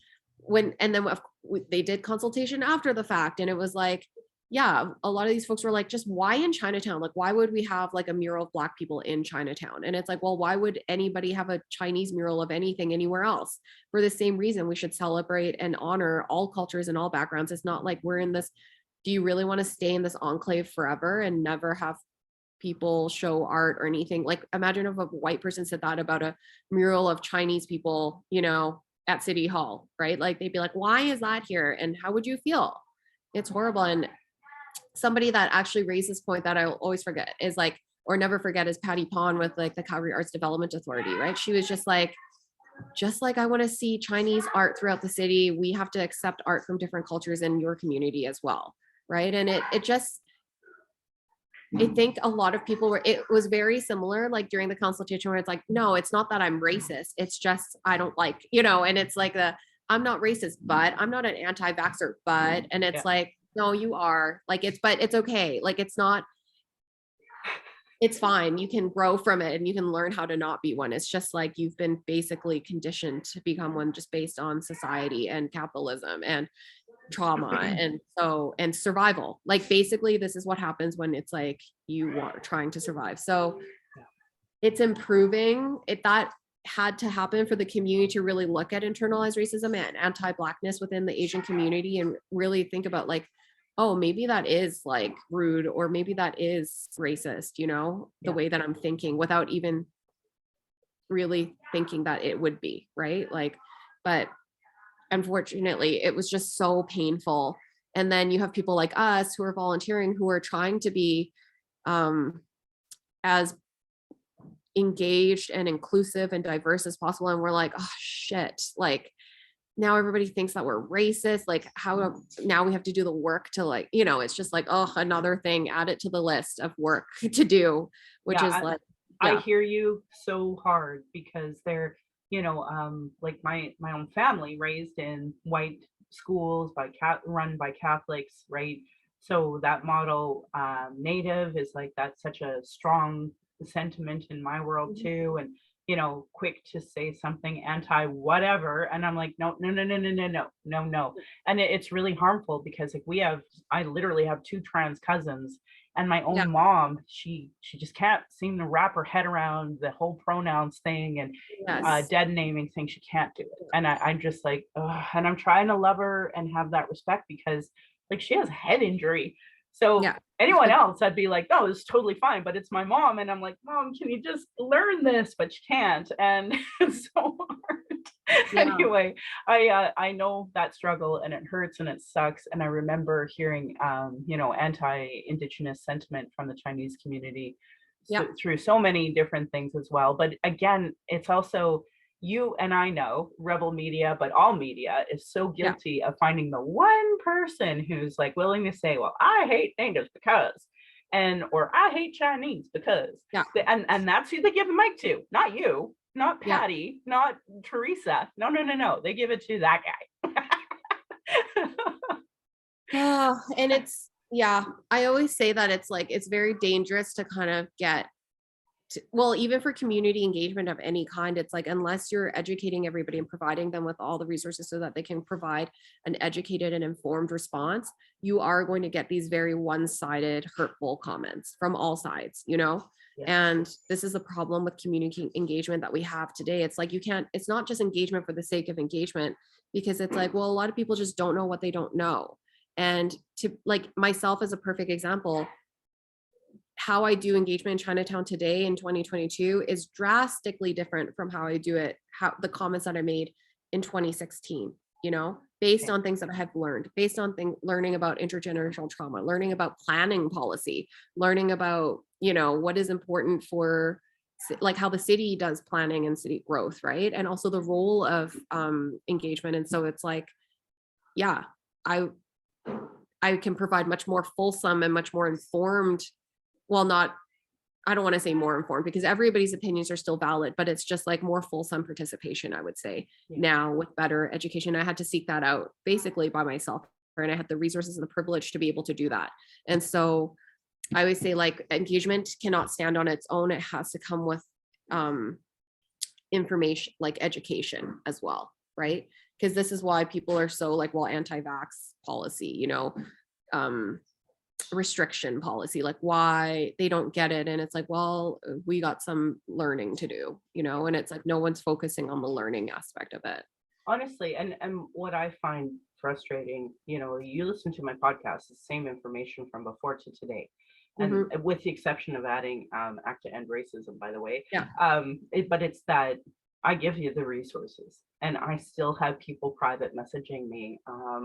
they did consultation after the fact. And it was like, yeah, a lot of these folks were like, just why in Chinatown? Like, why would we have like a mural of Black people in Chinatown? And it's like, well, why would anybody have a Chinese mural of anything anywhere else? For the same reason, we should celebrate and honor all cultures and all backgrounds. It's not like we're in this, do you really want to stay in this enclave forever and never have people show art or anything? Like, imagine if a white person said that about a mural of Chinese people, at City Hall, right? Like, they'd be like, why is that here? And how would you feel? It's horrible. And somebody that actually raised this point that I'll always forget is like, or never forget, is Patty Pond with like the Calgary Arts Development Authority, right? She was just like I want to see Chinese art throughout the city, we have to accept art from different cultures in your community as well, right? And it just, I think a lot of people it was very similar, like during the consultation where it's like, no, it's not that I'm racist. It's just, I don't like, and it's like I'm not racist, but I'm not an anti-vaxxer, but, and it's like, no, you are like, but it's okay. Like, it's fine. You can grow from it and you can learn how to not be one. It's just like, you've been basically conditioned to become one just based on society and capitalism and trauma and survival. Like, basically this is what happens when it's like you are trying to survive. So it's improving that had to happen for the community to really look at internalized racism and anti-Blackness within the Asian community and really think about like, oh, maybe that is like rude, or maybe that is racist, the way that I'm thinking without even really thinking that it would be, right? Like, but unfortunately, it was just so painful. And then you have people like us who are volunteering, who are trying to be as engaged and inclusive and diverse as possible. And we're like, oh shit, like now everybody thinks that we're racist. Like, how now we have to do the work to like, it's just like, oh, another thing, add it to the list of work to do, which is like, I hear you so hard because they're, like my own family raised in white schools run by Catholics, right? So that model, Native, is like, that's such a strong sentiment in my world too. And quick to say something anti whatever, and I'm like, no. And it's really harmful because like I literally have two trans cousins, and my own mom, she just can't seem to wrap her head around the whole pronouns thing and dead naming thing. She can't do it, and I'm just like, ugh. And I'm trying to love her and have that respect because like she has a head injury. So anyone else, I'd be like, oh, it's totally fine. But it's my mom. And I'm like, Mom, can you just learn this? But she can't. And it's so hard. Anyway, I know that struggle, and it hurts and it sucks. And I remember hearing, anti-Indigenous sentiment from the Chinese community through so many different things as well. But again, it's also, you and I know rebel media, but all media is so guilty of finding the one person who's like willing to say, well, I hate natives because, or I hate Chinese because, and that's who they give the mic to, not you, not Patty, not Teresa. No. They give it to that guy. And it's, I always say that it's like, it's very dangerous to kind of get well, even for community engagement of any kind, it's like, unless you're educating everybody and providing them with all the resources so that they can provide an educated and informed response, you are going to get these very one-sided, hurtful comments from all sides, And this is the problem with community engagement that we have today. It's like, it's not just engagement for the sake of engagement, because it's like, well, a lot of people just don't know what they don't know. And to like myself as a perfect example, how I do engagement in Chinatown today in 2022 is drastically different from how I do it, how the comments that I made in 2016, based on things that I have learned, based on learning about intergenerational trauma, learning about planning policy, learning about, what is important for like how the city does planning and city growth, right? And also the role of engagement. And so it's like, I can provide much more fulsome and much more informed, I don't want to say more informed because everybody's opinions are still valid, but it's just like more fulsome participation, I would say, now with better education. I had to seek that out basically by myself and I had the resources and the privilege to be able to do that. And so I always say, like, engagement cannot stand on its own. It has to come with information, like education as well, right? Because this is why people are so like, well, anti-vax policy, you know, restriction policy, like why they don't get it. And it's like, well, we got some learning to do, you know, and it's like no one's focusing on the learning aspect of it. Honestly, and what I find frustrating, you know, you listen to my podcast, the same information from before to today. And with the exception of adding Act to End Racism, by the way. Yeah. But it's that I give you the resources and I still have people private messaging me.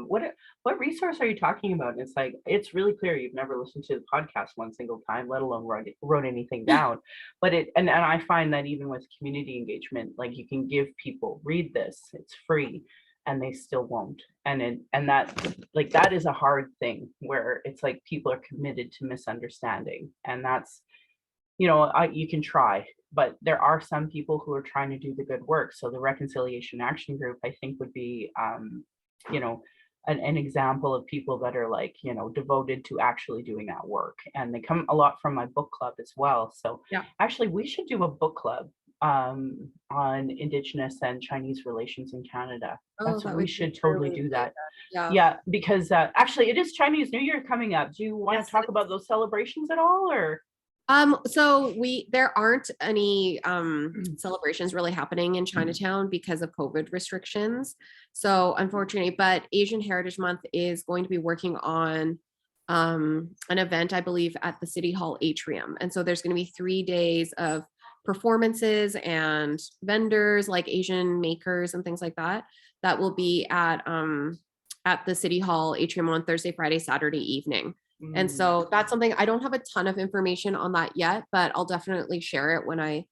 What resource are you talking about? And it's like, it's really clear you've never listened to the podcast one single time, let alone wrote anything down. But and I find that even with community engagement, like you can give people, read this, it's free, and they still won't. And that is a hard thing where it's like people are committed to misunderstanding. And that's, you know, you can try, but there are some people who are trying to do the good work. So the Reconciliation Action Group, I think, would be, you know, an example of people that are like, you know, devoted to actually doing that work. And they come a lot from my book club as well. So yeah, actually we should do a book club on Indigenous and Chinese relations in Canada. We should totally do that. Yeah, because actually it is Chinese New Year coming up. Do you want to talk about those celebrations at all, or? So there aren't any celebrations really happening in Chinatown because of COVID restrictions. So unfortunately, but Asian Heritage Month is going to be working on an event, I believe, at the City Hall atrium. And so there's going to be 3 days of performances and vendors like Asian makers and things like that that will be at the City Hall atrium on Thursday, Friday, Saturday evening. And so that's something, I don't have a ton of information on that yet, but I'll definitely share it when I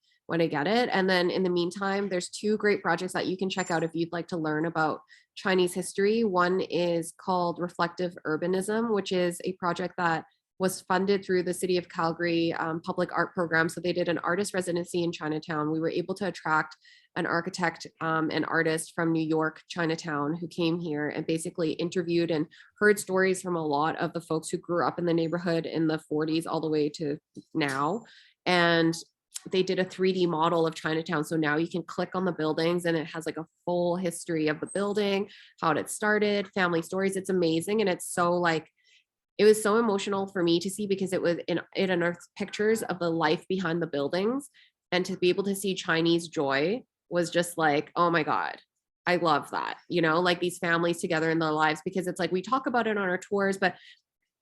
get it. And then in the meantime, there's 2 great projects that you can check out if you'd like to learn about Chinese history. One is called Reflective Urbanism, which is a project that was funded through the City of Calgary public art program. So they did an artist residency in Chinatown. We were able to attract an architect and artist from New York, Chinatown, who came here and basically interviewed and heard stories from a lot of the folks who grew up in the neighborhood in the 40s all the way to now. And they did a 3D model of Chinatown. So now you can click on the buildings and it has like a full history of the building, how it started, family stories. It's amazing. And it's so like, it was so emotional for me to see because it unearthed pictures of the life behind the buildings, and to be able to see Chinese joy was just like, oh my God, I love that, you know, like these families together in their lives, because it's like, we talk about it on our tours, but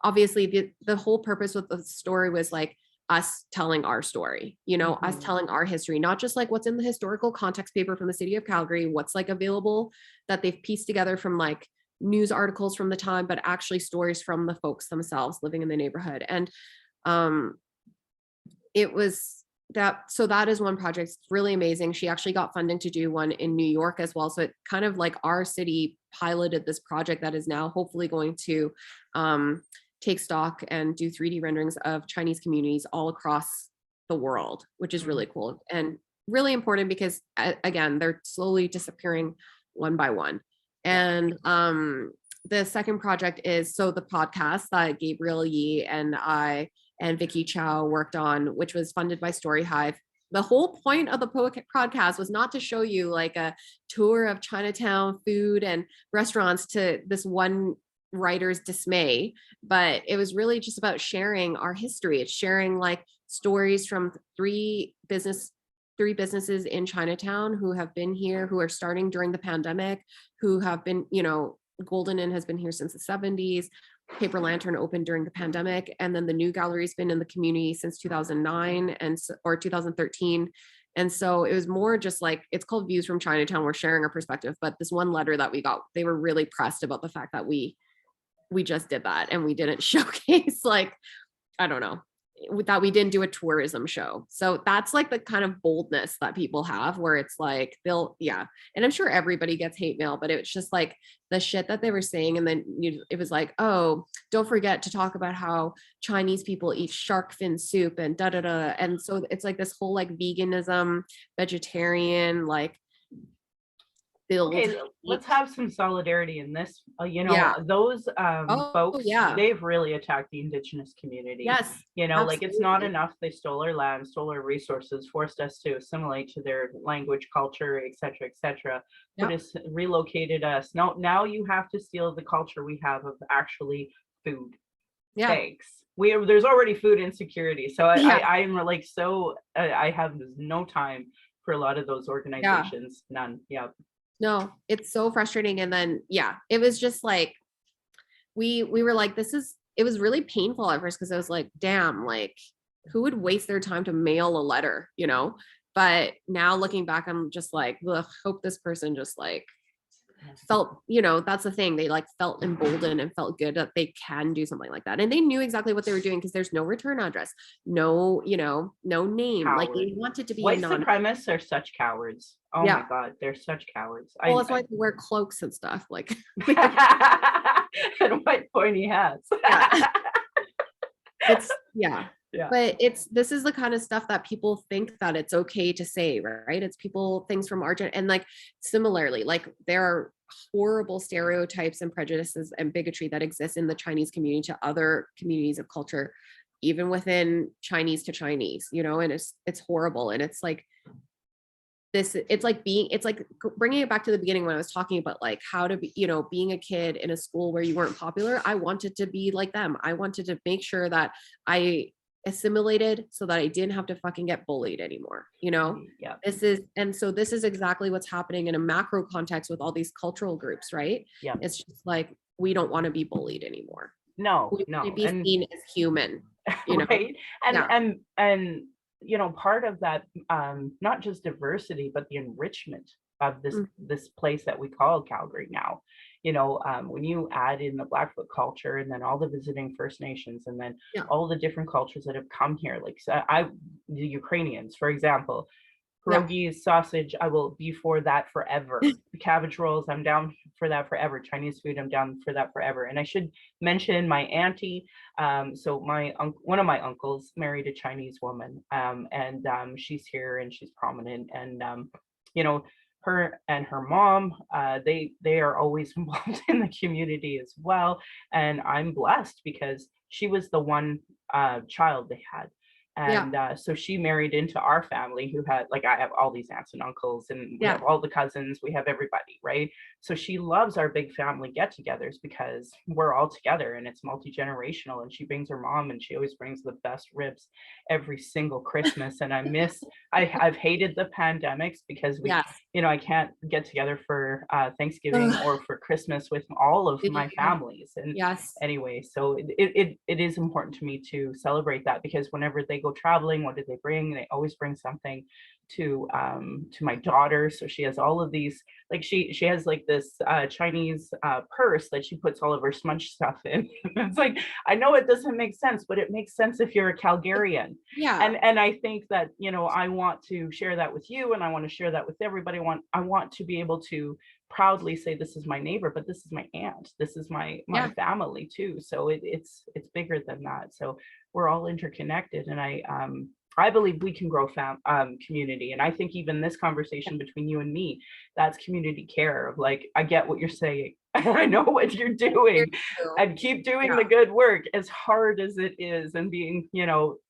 obviously the whole purpose with the story was like us telling our story, you know, us telling our history, not just like what's in the historical context paper from the City of Calgary, what's like available that they've pieced together from like news articles from the time, but actually stories from the folks themselves living in the neighborhood. And it was that, so that is one project. It's really amazing. She actually got funding to do one in New York as well. So it kind of like our city piloted this project that is now hopefully going to take stock and do 3D renderings of Chinese communities all across the world, which is really cool and really important because again, they're slowly disappearing one by one. And the second project is, so the podcast that Gabriel Yee and I and Vicky Chow worked on, which was funded by Story Hive. The whole point of the podcast was not to show you like a tour of Chinatown food and restaurants to this one writer's dismay, but it was really just about sharing our history. It's sharing like stories from three businesses in Chinatown who have been here, who are starting during the pandemic, who have been, you know, Golden Inn has been here since the 70s. Paper Lantern opened during the pandemic. And then the New Gallery's been in the community since 2009 or 2013. And so it was more just like, it's called Views from Chinatown. We're sharing our perspective, but this one letter that we got, they were really pressed about the fact that we just did that and we didn't showcase like, I don't know, that we didn't do a tourism show. So that's like the kind of boldness that people have where it's like and I'm sure everybody gets hate mail, but it's just like the shit that they were saying. And then it was like, oh, don't forget to talk about how Chinese people eat shark fin soup and da da da. And so it's like this whole like veganism, vegetarian, like build. Okay, let's have some solidarity in this. Yeah. Those Oh, folks, yeah. they've really attacked the indigenous community. Yes, Like it's not absolutely. enough they stole our land, stole our resources, forced us to assimilate to their language, culture, et cetera, put Yep. us, relocated us. Now you have to steal the culture we have of actually food. Yeah. Thanks. There's already food insecurity, so Yeah. I'm like so I have no time for a lot of those Yeah. organizations. None. Yeah. No, it's so frustrating. And then, yeah, it was just like, we were like, it was really painful at first because I was like, damn, like who would waste their time to mail a letter, you know? But now looking back, I'm just like, ugh, hope this person just like felt, that's the thing. They like felt emboldened and felt good that they can do something like that. And they knew exactly what they were doing because there's no return address, no, no name. Like Coward. they wanted to be White anonymous. supremacists are such cowards. Oh my Yeah. God, they're such cowards. Well, that's why they wear cloaks and stuff. Like, and white pointy hats. yeah. Yeah. Yeah. But this is the kind of stuff that people think that it's okay to say, right? It's things from our and like similarly, like there are horrible stereotypes and prejudices and bigotry that exist in the Chinese community to other communities of culture, even within Chinese to Chinese, and it's horrible. And it's like it's like bringing it back to the beginning when I was talking about like how to be, being a kid in a school where you weren't popular. I wanted to be like them. I wanted to make sure that I assimilated so that I didn't have to fucking get bullied anymore. Yeah. This is exactly what's happening in a macro context with all these cultural groups, right? Yeah. It's just like, we don't want to be bullied anymore. No, We no. want to be seen as human, Right. Yeah. And part of that, not just diversity, but the enrichment of this place that we call Calgary now. When you add in the Blackfoot culture and then all the visiting First Nations and then Yeah. all the different cultures that have come here, like the Ukrainians, for example, Yeah. pierogies, sausage, I will be for that forever. Cabbage rolls, I'm down for that forever. Chinese food, I'm down for that forever. And I should mention my auntie. So one of my uncles married a Chinese woman, and she's here and she's prominent. And her and her mom, they are always involved in the community as well. And I'm blessed because she was the one child they had. And so she married into our family who had, like, I have all these aunts and uncles and we have all the cousins, we have everybody, right? So she loves our big family get-togethers because we're all together and it's multi-generational. And she brings her mom and she always brings the best ribs every single Christmas. And I've hated the pandemics because I can't get together for Thanksgiving or for Christmas with all of my families. And anyway, so it is important to me to celebrate that because whenever they go traveling, what do they bring? They always bring something to my daughter. So she has all of these, like she has like this Chinese purse that she puts all of her smudge stuff in. It's like, I know it doesn't make sense, but it makes sense if you're a Calgarian. And I think that, I want to share that with you and I want to share that with everybody. I want to be able to proudly say this is my neighbor, but this is my aunt, this is my family too. So it's bigger than that. So we're all interconnected, and I believe we can grow community. And I think even this conversation between you and me, that's community care of like, I get what you're saying. I know what you're doing and keep doing the good work as hard as it is. And being,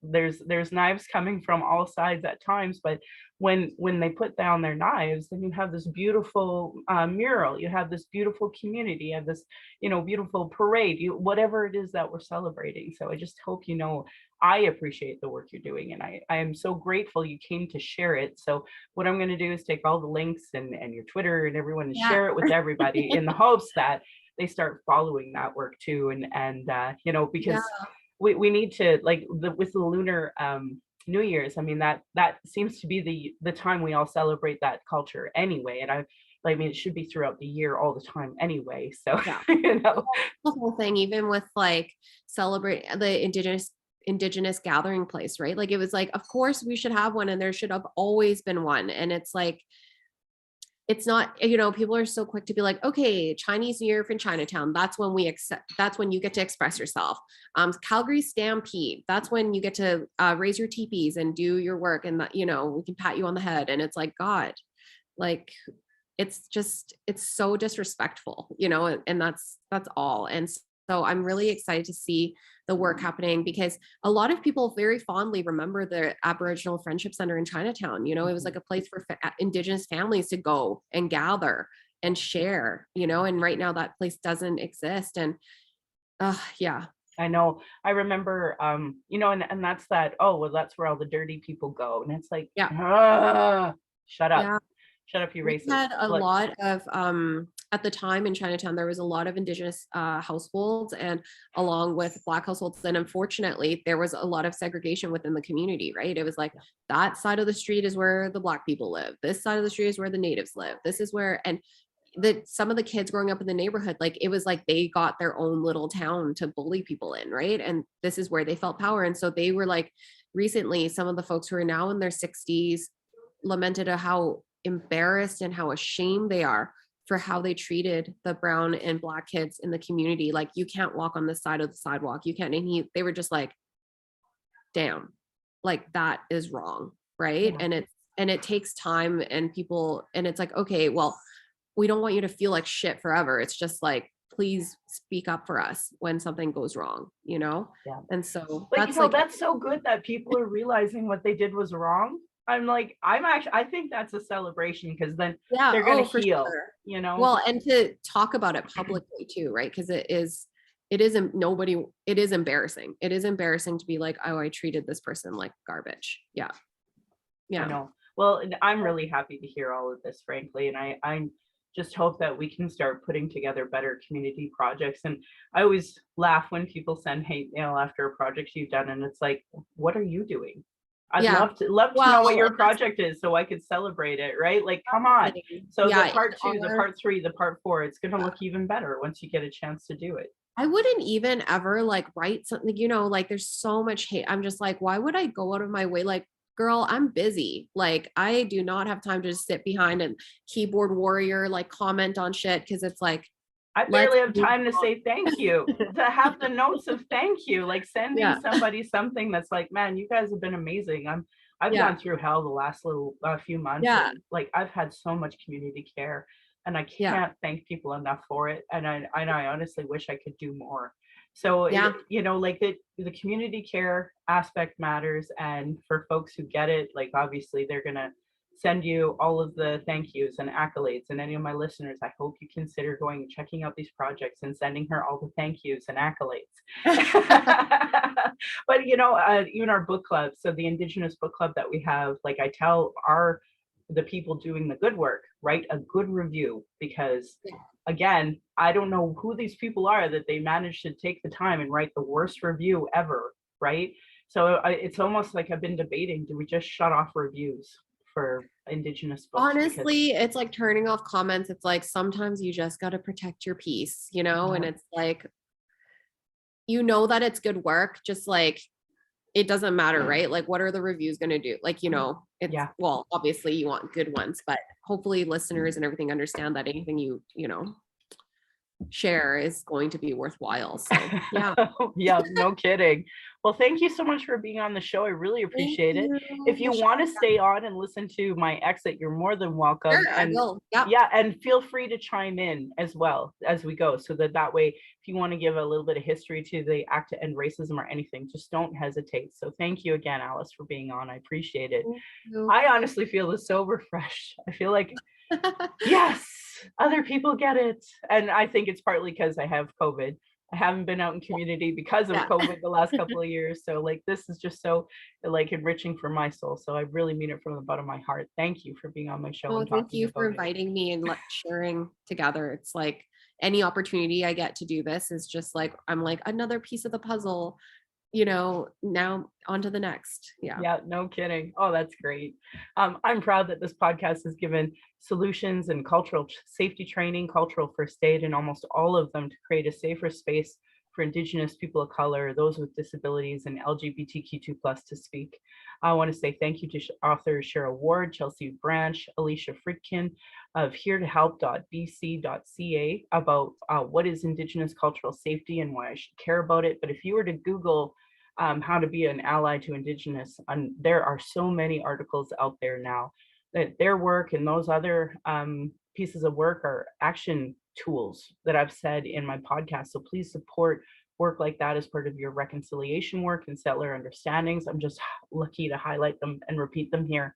there's knives coming from all sides at times, but when they put down their knives, then you have this beautiful mural, you have this beautiful community, you have this, beautiful parade, whatever it is that we're celebrating. So I just hope, I appreciate the work you're doing. And I am so grateful you came to share it. So what I'm going to do is take all the links and your Twitter and everyone and share it with everybody in the hopes that they start following that work too. And because we need to, like, with the lunar New Year's, I mean, that seems to be the time we all celebrate that culture anyway. And I mean, it should be throughout the year all the time anyway. So, the whole thing, even with like celebrate the indigenous gathering place, right? Like it was like, of course we should have one and there should have always been one. And it's like, it's not, people are so quick to be like, okay, Chinese New Year in Chinatown, that's when you get to express yourself. Calgary Stampede, that's when you get to raise your teepees and do your work, and that, we can pat you on the head. And it's like, God, like, it's so disrespectful, you know, and that's all. And so I'm really excited to see the work happening, because a lot of people very fondly remember the Aboriginal Friendship Center in Chinatown. You know, it was like a place for Indigenous families to go and gather and share, you know, and right now that place doesn't exist. And yeah. I know. I remember, you know, and that's that, oh, well, that's where all the dirty people go. And it's like, Yeah. shut up. Yeah. Shut up, you We racist. had a Like, lot of at the time in Chinatown, there was a lot of Indigenous households, and along with Black households. And unfortunately, there was a lot of segregation within the community, right? It was like that side of the street is where the Black people live. This side of the street is where the natives live. This is where, and some of the kids growing up in the neighborhood, like it was like they got their own little town to bully people in, right? And this is where they felt power. And so they were like, recently, some of the folks who are now in their 60s lamented at how embarrassed and how ashamed they are for how they treated the brown and Black kids in the community. Like, you can't walk on this side of the sidewalk. You can't. And they were just like, damn, like that is wrong. Right. yeah. And it takes time, and people, and it's like, okay, well, we don't want you to feel like shit forever. It's just like, please speak up for us when something goes wrong, you know? Yeah. And so But, you that's know, like, that's so good that people are realizing what they did was wrong. I think that's a celebration, because then yeah, they're going oh, to for heal, sure. you know? Well, and to talk about it publicly too, right? Because it isn't nobody, it is embarrassing. It is embarrassing to be like, oh, I treated this person like garbage. Yeah. I Yeah. know. Well, and I'm really happy to hear all of this, frankly. And I just hope that we can start putting together better community projects. And I always laugh when people send hate mail after a project you've done, and it's like, what are you doing? I'd Yeah. love to know what Well, your and that's project is so I could celebrate it, right? Like, come the on. thing. So the Yeah. part two, the Our, part three, the part four, it's gonna yeah. look even better once you get a chance to do it. I wouldn't even ever like write something, you know, like there's so much hate. I'm just like, why would I go out of my way? Like, girl, I'm busy. Like, I do not have time to just sit behind and keyboard warrior, like comment on shit. Cause it's like, I let's barely have move time to say thank you, on. to have the notes of thank you, like sending Yeah. somebody something that's like, man, you guys have been amazing. I've Yeah. gone through hell the last little few months, Yeah. and like I've had so much community care, and I Yeah. can't thank people enough for it. And I honestly wish I could do more. So Yeah. you know, like the community care aspect matters, and for folks who get it, like obviously they're gonna send you all of the thank yous and accolades. And any of my listeners, I hope you consider going and checking out these projects and sending her all the thank yous and accolades. But you know, even our book club, so the Indigenous book club that we have, like I tell the people doing the good work, write a good review, because again, I don't know who these people are that they managed to take the time and write the worst review ever, right? So it's almost like I've been debating, do we just shut off reviews for Indigenous books? Because Honestly, it's like turning off comments. It's like sometimes you just got to protect your peace, you know? And it's like, you know that it's good work, just like it doesn't matter, right? Like, what are the reviews going to do? Like, you know, it's, yeah, well, obviously you want good ones, but hopefully listeners and everything understand that anything you know, share is going to be worthwhile. So yeah. yeah, no kidding. Well, thank you so much for being on the show. I really Thank appreciate it. you, If you Michelle. want to stay on and listen to my exit, you're more than welcome. Sure, I And will. Yep. yeah, and feel free to chime in as well as we go, so that way, if you want to give a little bit of history to the Act to End Racism or anything, just don't hesitate. So thank you again, Alice, for being on. I appreciate it. Thank you. I honestly feel so refreshed. I feel like, yes, other people get it. And I think it's partly because I have COVID. I haven't been out in community because of Yeah. COVID the last couple of years. So like, this is just so like enriching for my soul. So I really mean it from the bottom of my heart. Thank you for being on my show Oh, and thank talking you for about it. inviting me and sharing together. It's like any opportunity I get to do this is just like, I'm like another piece of the puzzle, you know, now on to the next. Yeah. Yeah, no kidding. Oh, that's great. I'm proud that this podcast has given solutions and cultural safety training, cultural first aid, and almost all of them to create a safer space for Indigenous people of color, those with disabilities, and LGBTQ2+ to speak. I want to say thank you to authors Cheryl Ward, Chelsea Branch, Alicia Friedkin of hereToHelp.bc.ca about what is Indigenous cultural safety and why I should care about it. But if you were to Google how to be an ally to Indigenous, there are so many articles out there now that their work and those other pieces of work are action tools that I've said in my podcast. So please support work like that as part of your reconciliation work and settler understandings. I'm just lucky to highlight them and repeat them here.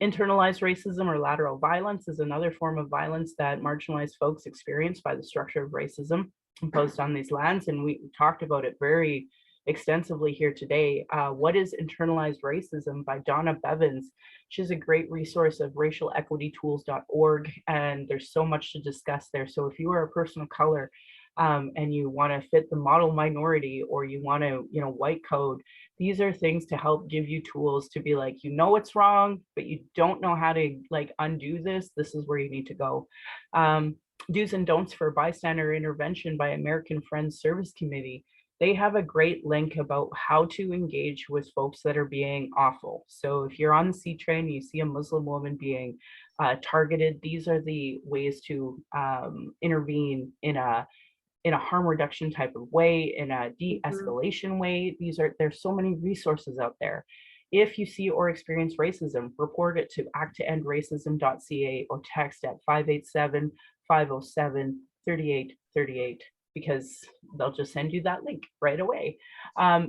Internalized racism or lateral violence is another form of violence that marginalized folks experience by the structure of racism imposed on these lands. And we talked about it very extensively here today. What is Internalized Racism by Donna Bevins? She's a great resource of racialequitytools.org, and there's so much to discuss there. So if you are a person of color and you want to fit the model minority, or you want to, white code, these are things to help give you tools to be like, it's wrong, but you don't know how to like undo this. This is where you need to go. Do's and don'ts for bystander intervention by American Friends Service Committee. They have a great link about how to engage with folks that are being awful. So if you're on the C train and you see a Muslim woman being targeted, these are the ways to intervene in a harm reduction type of way, in a de-escalation way. There's so many resources out there. If you see or experience racism, report it to acttoendracism.ca or text at 587-507-3838, because they'll just send you that link right away.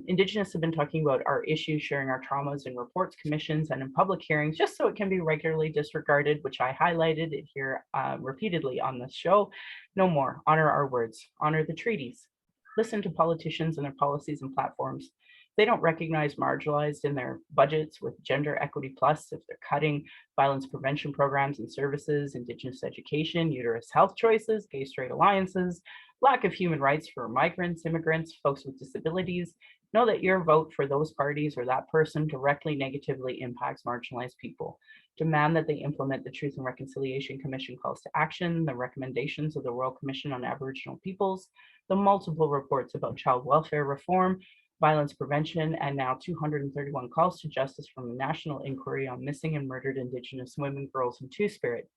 Indigenous have been talking about our issues, sharing our traumas in reports, commissions, and in public hearings, just so it can be regularly disregarded, which I highlighted it here repeatedly on this show. No more. Honor our words. Honor the treaties. Listen to politicians and their policies and platforms. They don't recognize marginalized in their budgets with Gender Equity Plus, if they're cutting violence prevention programs and services, Indigenous education, uterus health choices, gay-straight alliances, lack of human rights for migrants, immigrants, folks with disabilities, know that your vote for those parties or that person directly negatively impacts marginalized people. Demand that they implement the Truth and Reconciliation Commission calls to action, the recommendations of the Royal Commission on Aboriginal Peoples, the multiple reports about child welfare reform, violence prevention, and now 231 calls to justice from the National Inquiry on Missing and Murdered Indigenous Women, Girls, and Two-Spirit.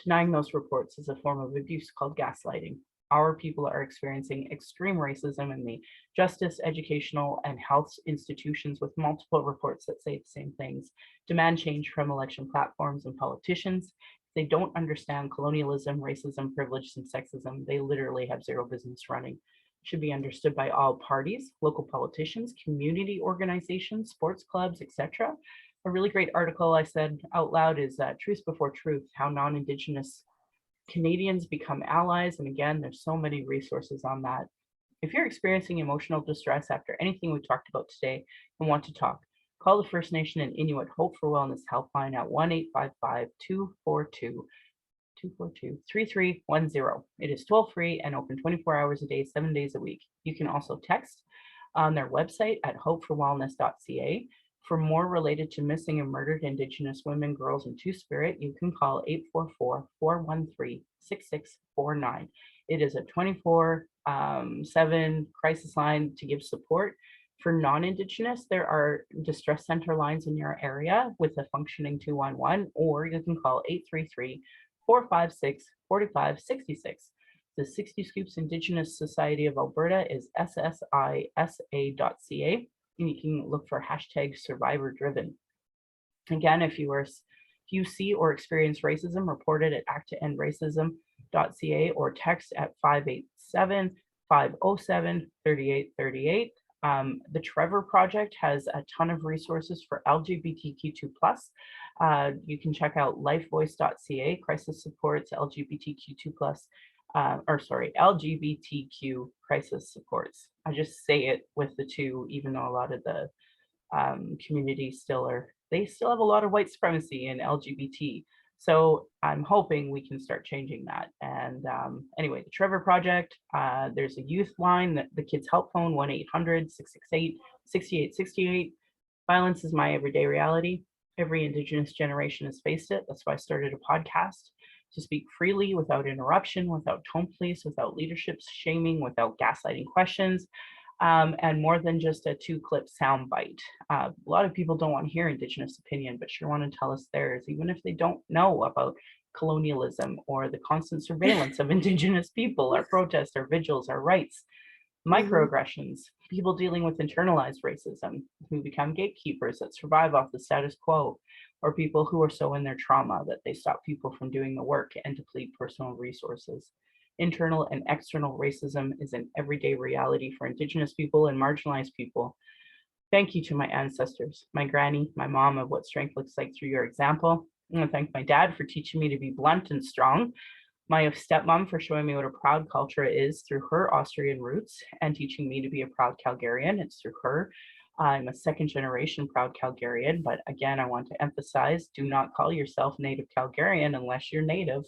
Denying those reports is a form of abuse called gaslighting. Our people are experiencing extreme racism in the justice, educational, and health institutions, with multiple reports that say the same things. Demand change from election platforms and politicians. If they don't understand colonialism, racism, privilege, and sexism, they literally have zero business running. Should be understood by all parties, local politicians, community organizations, sports clubs, etc. A really great article I said out loud is Truth Before Truth, How Non-Indigenous Canadians Become Allies. And again, there's so many resources on that. If you're experiencing emotional distress after anything we talked about today and want to talk, call the First Nation and Inuit Hope for Wellness helpline at 1-855-242-3310. It is toll-free and open 24 hours a day, 7 days a week. You can also text on their website at hopeforwellness.ca. For more related to missing and murdered Indigenous women, girls, and Two-Spirit, you can call 844-413-6649. It is a 24/7 crisis line to give support. For non-Indigenous, there are distress center lines in your area with a functioning 211, or you can call 833-456-4566. The 60 Scoops Indigenous Society of Alberta is ssisa.ca, and you can look for hashtag survivor driven. Again, if you see or experience racism, report it at acttoendracism.ca or text at 587-507-3838. The Trevor Project has a ton of resources for LGBTQ2+. You can check out lifevoice.ca, crisis supports LGBTQ2+, LGBTQ crisis supports. I just say it with the two, even though a lot of the community still have a lot of white supremacy in LGBT. So I'm hoping we can start changing that. And anyway, the Trevor Project, there's a youth line, the Kids Help Phone, 1-800-668-6868. Violence is my everyday reality. Every Indigenous generation has faced it. That's why I started a podcast, to speak freely, without interruption, without tone police, without leadership shaming, without gaslighting questions, and more than just a 2-clip soundbite. A lot of people don't want to hear Indigenous opinion, but sure want to tell us theirs, even if they don't know about colonialism or the constant surveillance of Indigenous people, our protests, our vigils, our rights. Mhm. Microaggressions, people dealing with internalized racism who become gatekeepers that survive off the status quo, or people who are so in their trauma that they stop people from doing the work and deplete personal resources. Internal and external racism is an everyday reality for Indigenous people and marginalized people. Thank you to my ancestors, my granny, my mom, of what strength looks like through your example. I want to thank my dad for teaching me to be blunt and strong, my stepmom for showing me what a proud culture is through her Austrian roots and teaching me to be a proud Calgarian. It's through her. I'm a second generation proud Calgarian, but again, I want to emphasize, do not call yourself native Calgarian unless you're native.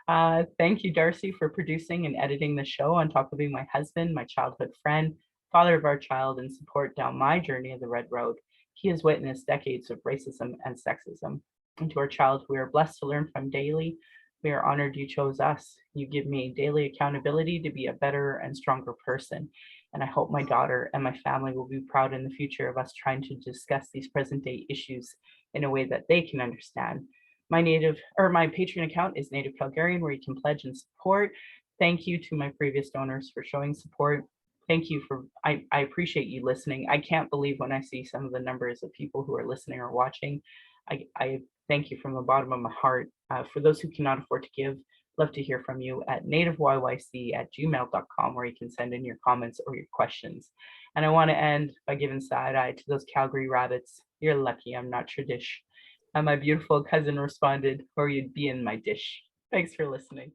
Thank you, Darcy, for producing and editing the show on top of being my husband, my childhood friend, father of our child, and support down my journey of the Red Road. He has witnessed decades of racism and sexism. And to our child, we are blessed to learn from daily. We are honored you chose us. You give me daily accountability to be a better and stronger person. And I hope my daughter and my family will be proud in the future of us trying to discuss these present day issues in a way that they can understand. My Patreon account is Native Calgarian, where you can pledge and support. Thank you to my previous donors for showing support. Thank you for, I appreciate you listening. I can't believe when I see some of the numbers of people who are listening or watching. I thank you from the bottom of my heart. For those who cannot afford to give, love to hear from you at nativeyyc@gmail.com, where you can send in your comments or your questions. And I want to end by giving side eye to those Calgary rabbits. You're lucky I'm not tradish. And my beautiful cousin responded, or you'd be in my dish. Thanks for listening.